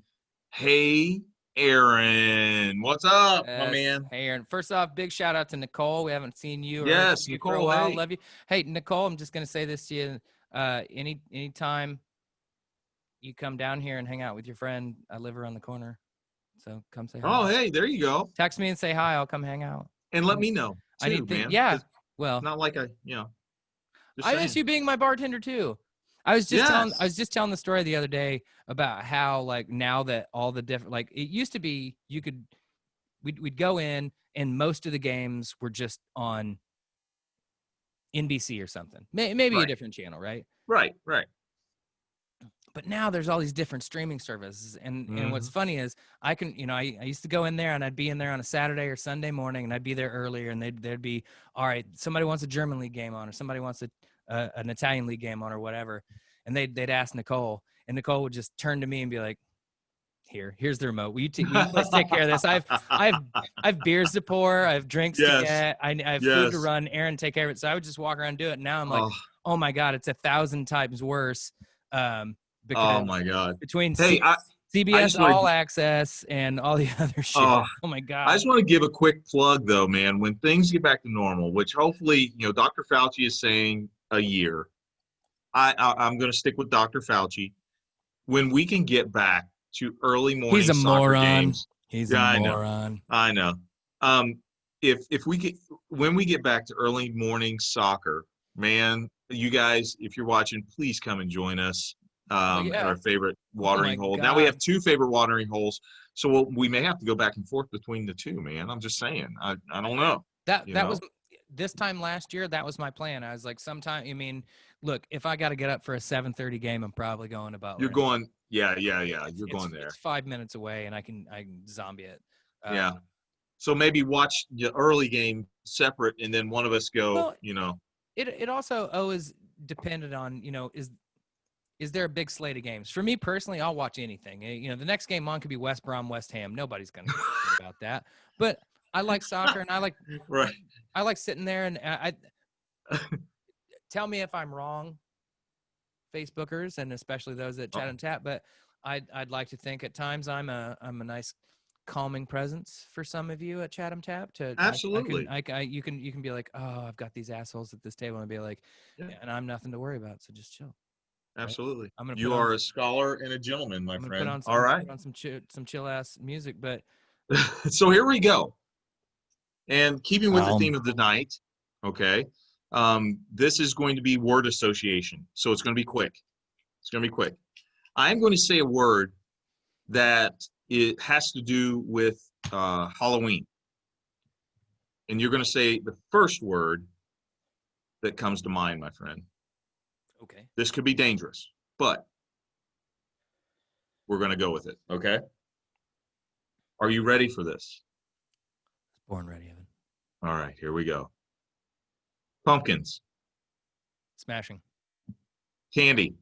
hey, Aaron, what's up, my man? Hey, Aaron. First off, big shout out to Nicole. We haven't seen you. Yes, Nicole. For a while. Love you. Hey, Nicole, I'm just gonna say this to you. Anytime you come down here and hang out with your friend, I live around the corner, so come say hi. Oh, hey, there you go. Text me and say hi. I'll come hang out. And let me know too, man. Yeah. Well, not like I miss you being my bartender too. I was just telling the story the other day about how, like, now that all the different, like, it used to be we'd go in and most of the games were just on NBC or something, maybe a different channel, right? Right. But now there's all these different streaming services, and what's funny is I used to go in there, and I'd be in there on a Saturday or Sunday morning, and I'd be there earlier, and they'd be, all right, somebody wants a German league game on, or somebody wants an Italian league game on, or whatever, and they'd ask Nicole, and Nicole would just turn to me and be like, here's the remote. Will you please take care of this? I have beers to pour, I have drinks to get, I have food to run. Aaron, take care of it. So I would just walk around and do it. And now I'm like, oh my God, it's 1,000 times worse. Because oh my God! Between CBS All Access and all the other shit. Oh my God! I just want to give a quick plug though, man. When things get back to normal, which hopefully, Dr. Fauci is saying a year. I'm going to stick with Dr. Fauci. When we can get back to early morning soccer games. He's a moron. I know. When we get back to early morning soccer, man, you guys, if you're watching, please come and join us. At our favorite watering hole. God. Now we have 2 favorite watering holes, so we may have to go back and forth between the 2, man. I'm just saying. I don't know. That this time last year, that was my plan. I was like, sometime. I mean, look, if I got to get up for a 7:30 game, I'm probably going to Butler. You're going, yeah. You're going there. It's 5 minutes away, and I can zombie it. Yeah. So maybe watch the early game separate, and then one of us go. Well, you know, it also always depended on, is there a big slate of games? For me personally, I'll watch anything. The next game on could be West Brom, West Ham. Nobody's going to give a shit about that. But I like soccer, and I like right. I like sitting there, and I tell me if I'm wrong, Facebookers, and especially those at Chat and Tap. But I'd like to think at times I'm a nice calming presence for some of you at Chat and Tap. Absolutely. You can be like, oh, I've got these assholes at this table, and be like, and I'm nothing to worry about, so just chill. Absolutely. Right? You are a scholar and a gentleman, my friend. All right. Put on some chill ass music, but so here we go. And keeping with the theme of the night, okay, this is going to be word association. So it's going to be quick. I'm going to say a word that it has to do with Halloween. And you're going to say the first word that comes to mind, my friend. Okay. This could be dangerous, but we're going to go with it, okay? Are you ready for this? Born ready, Evan. All right, here we go. Pumpkins. Smashing. Candy.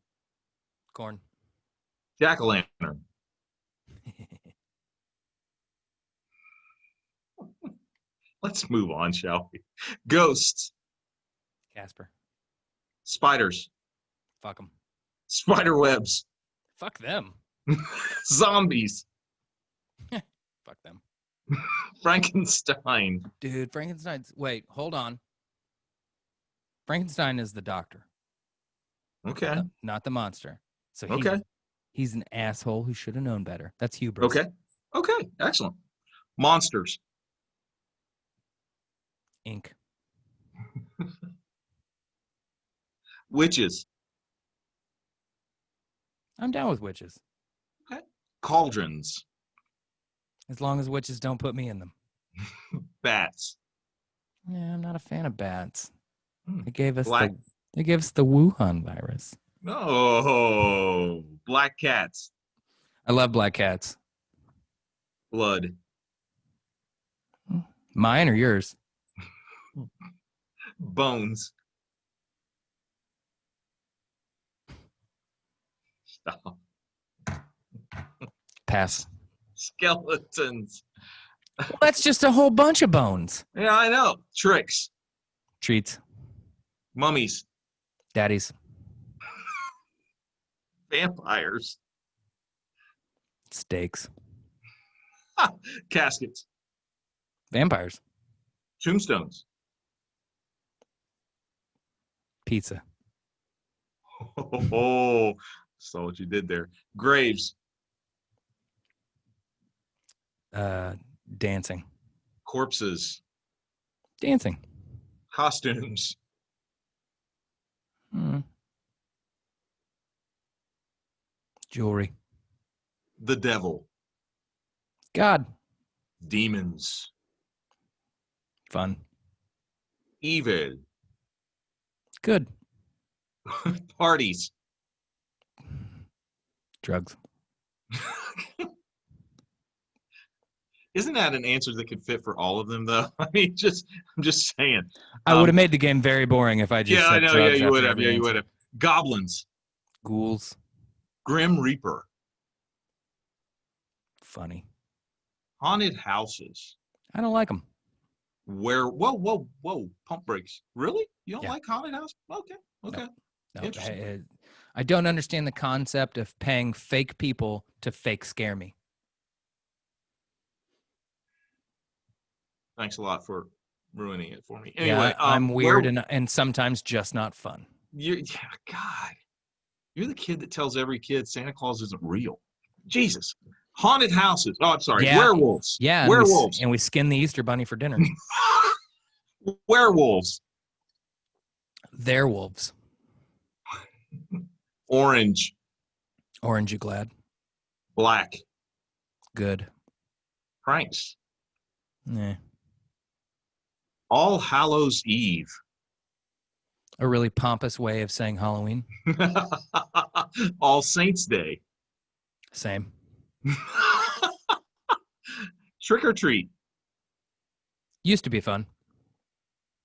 Corn. Jack-o'-lantern. Let's move on, shall we? Ghosts. Casper. Spiders. Fuck them. Spider webs. Fuck them. Zombies. Fuck them. Frankenstein. Dude, wait, hold on. Frankenstein is the doctor. Okay. Not the monster. So he's an asshole who should have known better. That's hubris. Okay. Excellent. Monsters. Ink. Witches. I'm down with witches. Okay. Cauldrons. As long as witches don't put me in them. Bats. Yeah, I'm not a fan of bats. They gave us Black. the Wuhan virus. Oh, black cats. I love black cats. Blood. Mine or yours? Bones. Stop. Pass. Skeletons. Well, that's just a whole bunch of bones. Yeah, I know. Tricks. Treats. Mummies. Daddies. Vampires. Steaks. Caskets. Vampires. Tombstones. Pizza. Oh, saw what you did there. Graves. Dancing. Corpses. Dancing. Costumes. Jewelry. The devil. God. Demons. Fun. Evil. Good. Parties. Drugs. Isn't that an answer that could fit for all of them, though? I mean, I'm just saying. I would have made the game very boring if I just said I know. drugs. Yeah, you would have. Yeah, you would have. Goblins. Ghouls. Grim Reaper. Funny. Haunted houses. I don't like them. Whoa. Pump brakes. Really? You don't like haunted houses? Okay. No, I don't understand the concept of paying fake people to fake scare me. Thanks a lot for ruining it for me. Anyway, I'm weird and sometimes just not fun. God, you're the kid that tells every kid Santa Claus isn't real. Jesus. Haunted houses. Oh, I'm sorry. Yeah. Werewolves. Yeah. Werewolves. And we skin the Easter bunny for dinner. Werewolves. They're wolves. Orange. Orange, you glad? Black. Good. Pranks. Yeah. All Hallows Eve. A really pompous way of saying Halloween. All Saints Day. Same. Trick or treat. Used to be fun.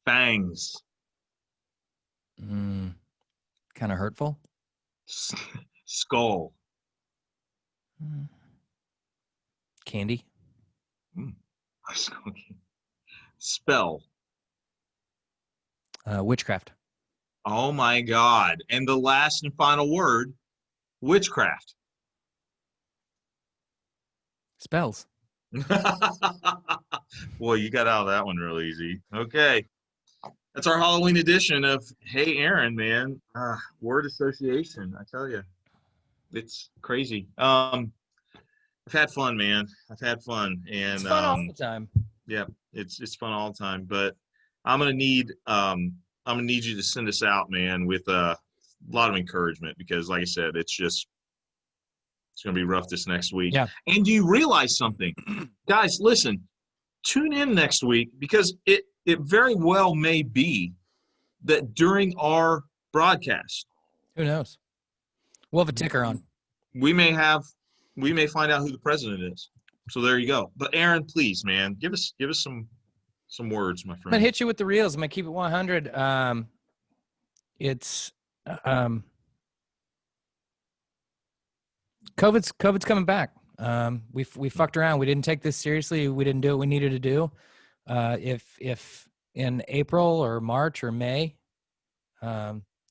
Fangs. Kind of hurtful. Skull. Candy. Spell. Witchcraft. Oh my God. And the last and final word, witchcraft. Spells. Boy, you got out of that one real easy. Okay. That's our Halloween edition of Hey Aaron, man. Word association, I tell you. It's crazy. I've had fun, man. I've had fun. And It's fun all the time. yeah, it's fun all the time. But I'm gonna need you to send us out, man, with a lot of encouragement because like I said, it's gonna be rough this next week. Yeah. And do you realize something? Guys, listen, tune in next week because it very well may be that during our broadcast, Who knows? We'll have a ticker on. we may find out who the president is. So there you go. But Aaron, please, man, give us some words, my friend. I'm gonna hit you with the reels. I'm gonna keep it 100. It's COVID's coming back. We fucked around. We didn't take this seriously. We didn't do what we needed to do. If in April or March or May,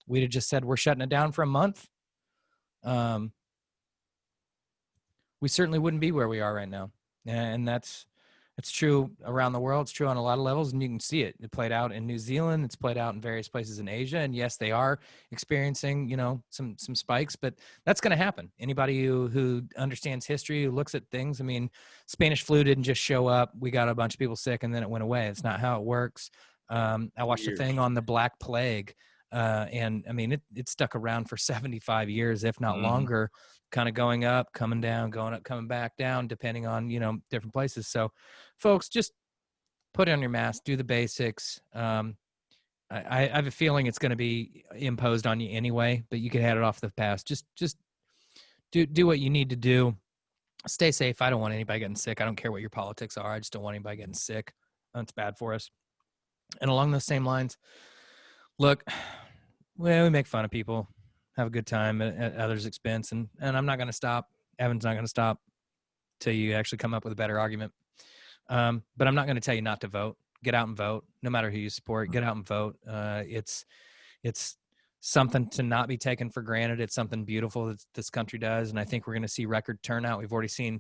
we'd have just said we're shutting it down for a month, we certainly wouldn't be where we are right now. And it's true around the world. It's true on a lot of levels, and you can see it. It played out in New Zealand. It's played out in various places in Asia. And yes, they are experiencing, some spikes, but that's going to happen. Anybody who understands history, who looks at things, I mean, Spanish flu didn't just show up. We got a bunch of people sick and then it went away. It's not how it works. I watched a thing on the Black Plague, and I mean, it stuck around for 75 years, if not longer, kind of going up, coming down, going up, coming back down, depending on, different places. So folks, just put on your mask, do the basics. I have a feeling it's going to be imposed on you anyway, but you can head it off the past. Just do what you need to do. Stay safe. I don't want anybody getting sick. I don't care what your politics are. I just don't want anybody getting sick. That's bad for us. And along those same lines, look, well, we make fun of people, have a good time at others' expense, and I'm not going to stop. Evan's not going to stop till you actually come up with a better argument. But I'm not going to tell you not to vote. Get out and vote, no matter who you support. Get out and vote. It's something to not be taken for granted. It's something beautiful that this country does, and I think we're going to see record turnout. We've already seen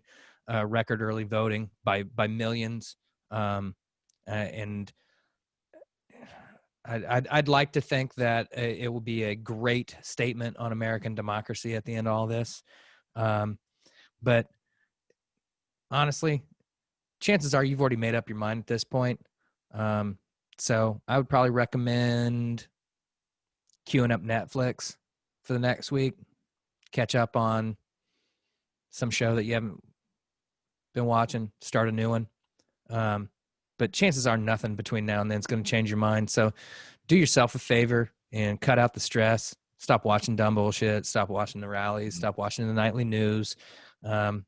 record early voting by millions, and I'd like to think that it will be a great statement on American democracy at the end of all this. But honestly, chances are you've already made up your mind at this point. So I would probably recommend queuing up Netflix for the next week, catch up on some show that you haven't been watching, start a new one. But chances are nothing between now and then is going to change your mind. So do yourself a favor and cut out the stress. Stop watching dumb bullshit. Stop watching the rallies. Stop watching the nightly news. If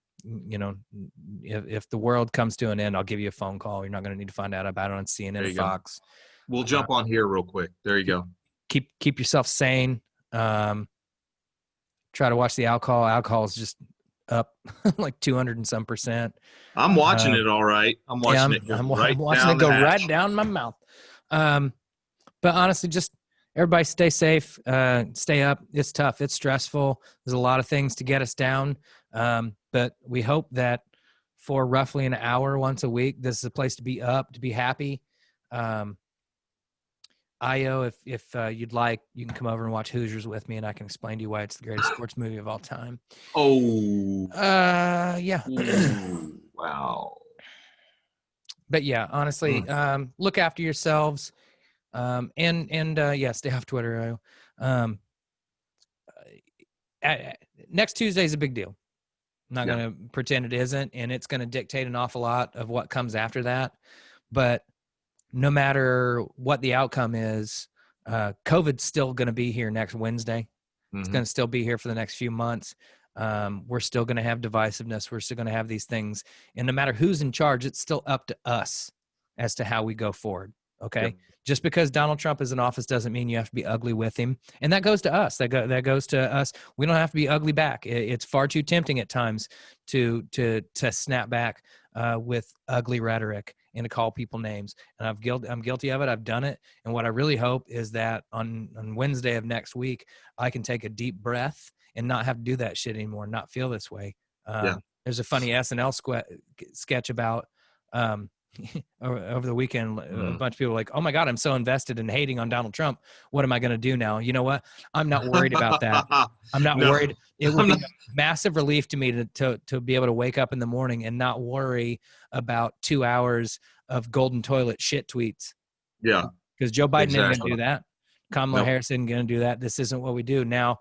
the world comes to an end, I'll give you a phone call. You're not going to need to find out about it on CNN or Fox. We'll jump on here real quick. There you go. Keep yourself sane. Try to watch the alcohol. Alcohol is just up like 200 and some %. I'm watching it all right. I'm watching it go right down my mouth. But honestly, just everybody stay safe, stay up. It's tough. It's stressful. There's a lot of things to get us down. But we hope that for roughly an hour once a week, this is a place to be up, to be happy. Io, if you'd like, you can come over and watch Hoosiers with me, and I can explain to you why it's the greatest sports movie of all time. Oh. Yeah. Ooh, wow. But yeah, honestly, look after yourselves, and stay off Twitter. Next Tuesday is a big deal. I'm not going to pretend it isn't, and it's going to dictate an awful lot of what comes after that. But no matter what the outcome is, COVID's still going to be here next Wednesday. It's going to still be here for the next few months. We're still going to have divisiveness. We're still going to have these things. And no matter who's in charge, it's still up to us as to how we go forward. Okay. Yep. Just because Donald Trump is in office doesn't mean you have to be ugly with him. And that goes to us. That goes to us. We don't have to be ugly back. It's far too tempting at times to snap back with ugly rhetoric and to call people names. And I'm guilty of it. I've done it. And what I really hope is that on Wednesday of next week, I can take a deep breath and not have to do that shit anymore, not feel this way. There's a funny SNL sketch about over the weekend. A bunch of people were like, oh my God, I'm so invested in hating on Donald Trump. What am I going to do now? You know what? I'm not worried about that. I'm not worried. It would be a massive relief to me to be able to wake up in the morning and not worry about 2 hours of golden toilet shit tweets. Yeah. Because Joe Biden isn't going to do that. Kamala Harris isn't going to do that. This isn't what we do. Now,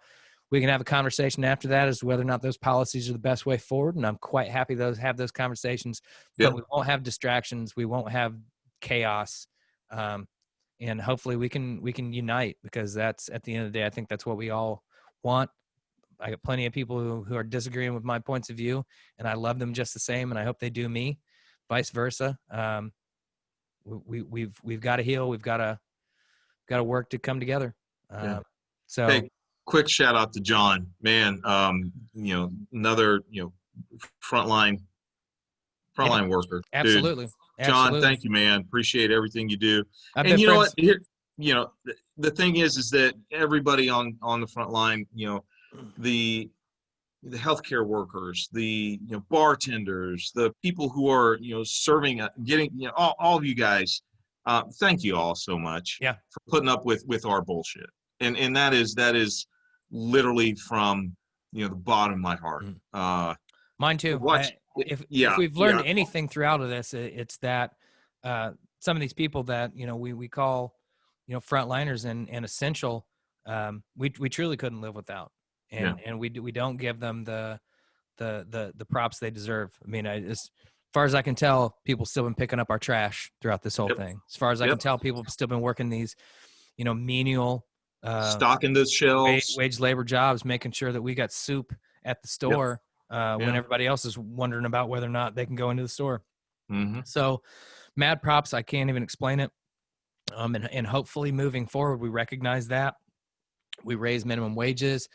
we can have a conversation after that as to whether or not those policies are the best way forward. And I'm quite happy to have those conversations, but we won't have distractions. We won't have chaos. And hopefully we can unite, because that's, at the end of the day, I think that's what we all want. I got plenty of people who are disagreeing with my points of view, and I love them just the same. And I hope they do me, vice versa. We've got to heal. We've got to work to come together. So, hey, quick shout out to John, man. Another, frontline worker. Absolutely. Dude. Absolutely. John, thank you, man. Appreciate everything you do. And you know what? Here, the thing is that everybody on the front line, the healthcare workers, the bartenders, the people who are serving, getting all of you guys. Thank you all so much for putting up with our bullshit. And that is literally from the bottom of my heart. Mine too. If we've learned anything throughout of this, it's that some of these people that we call frontliners and essential, we truly couldn't live without, and we don't give them the props they deserve. I mean, as far as I can tell, people still been picking up our trash throughout this whole thing. As far as I can tell, people have still been working these menial stocking the shelves, wage labor jobs, making sure that we got soup at the store when everybody else is wondering about whether or not they can go into the store. So mad props. I can't even explain it. And hopefully moving forward, we recognize that we raise minimum wages.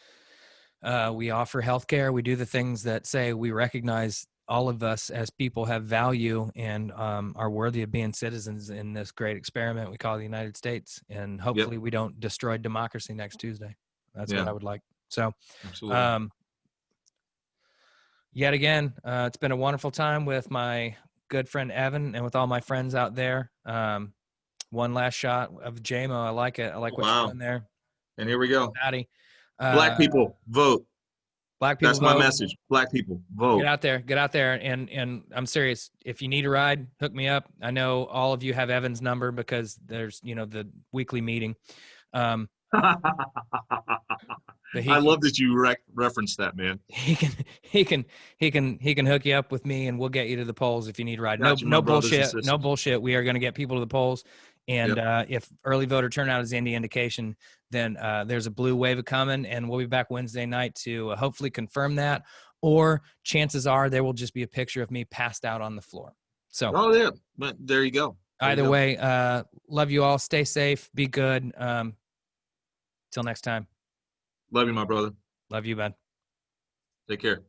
We offer healthcare. We do the things that say we recognize all of us as people have value and are worthy of being citizens in this great experiment we call the United States. And hopefully we don't destroy democracy next Tuesday. That's what I would like. So, yet again, it's been a wonderful time with my good friend Evan and with all my friends out there. One last shot of JMO. I like it. I like what you're doing there. And here we go. Howdy. Black people, vote. Black people, that's my message. Black people, vote. Get out there. And I'm serious. If you need a ride, hook me up. I know all of you have Evan's number because there's, the weekly meeting. I love that you referenced that, man. He can hook you up with me, and we'll get you to the polls if you need a ride. No bullshit. No bullshit. We are going to get people to the polls. And if early voter turnout is any indication, then there's a blue wave coming, and we'll be back Wednesday night to hopefully confirm that. Or chances are there will just be a picture of me passed out on the floor. So, but there you go. Either way, love you all. Stay safe. Be good. Till next time. Love you, my brother. Love you, Ben. Take care.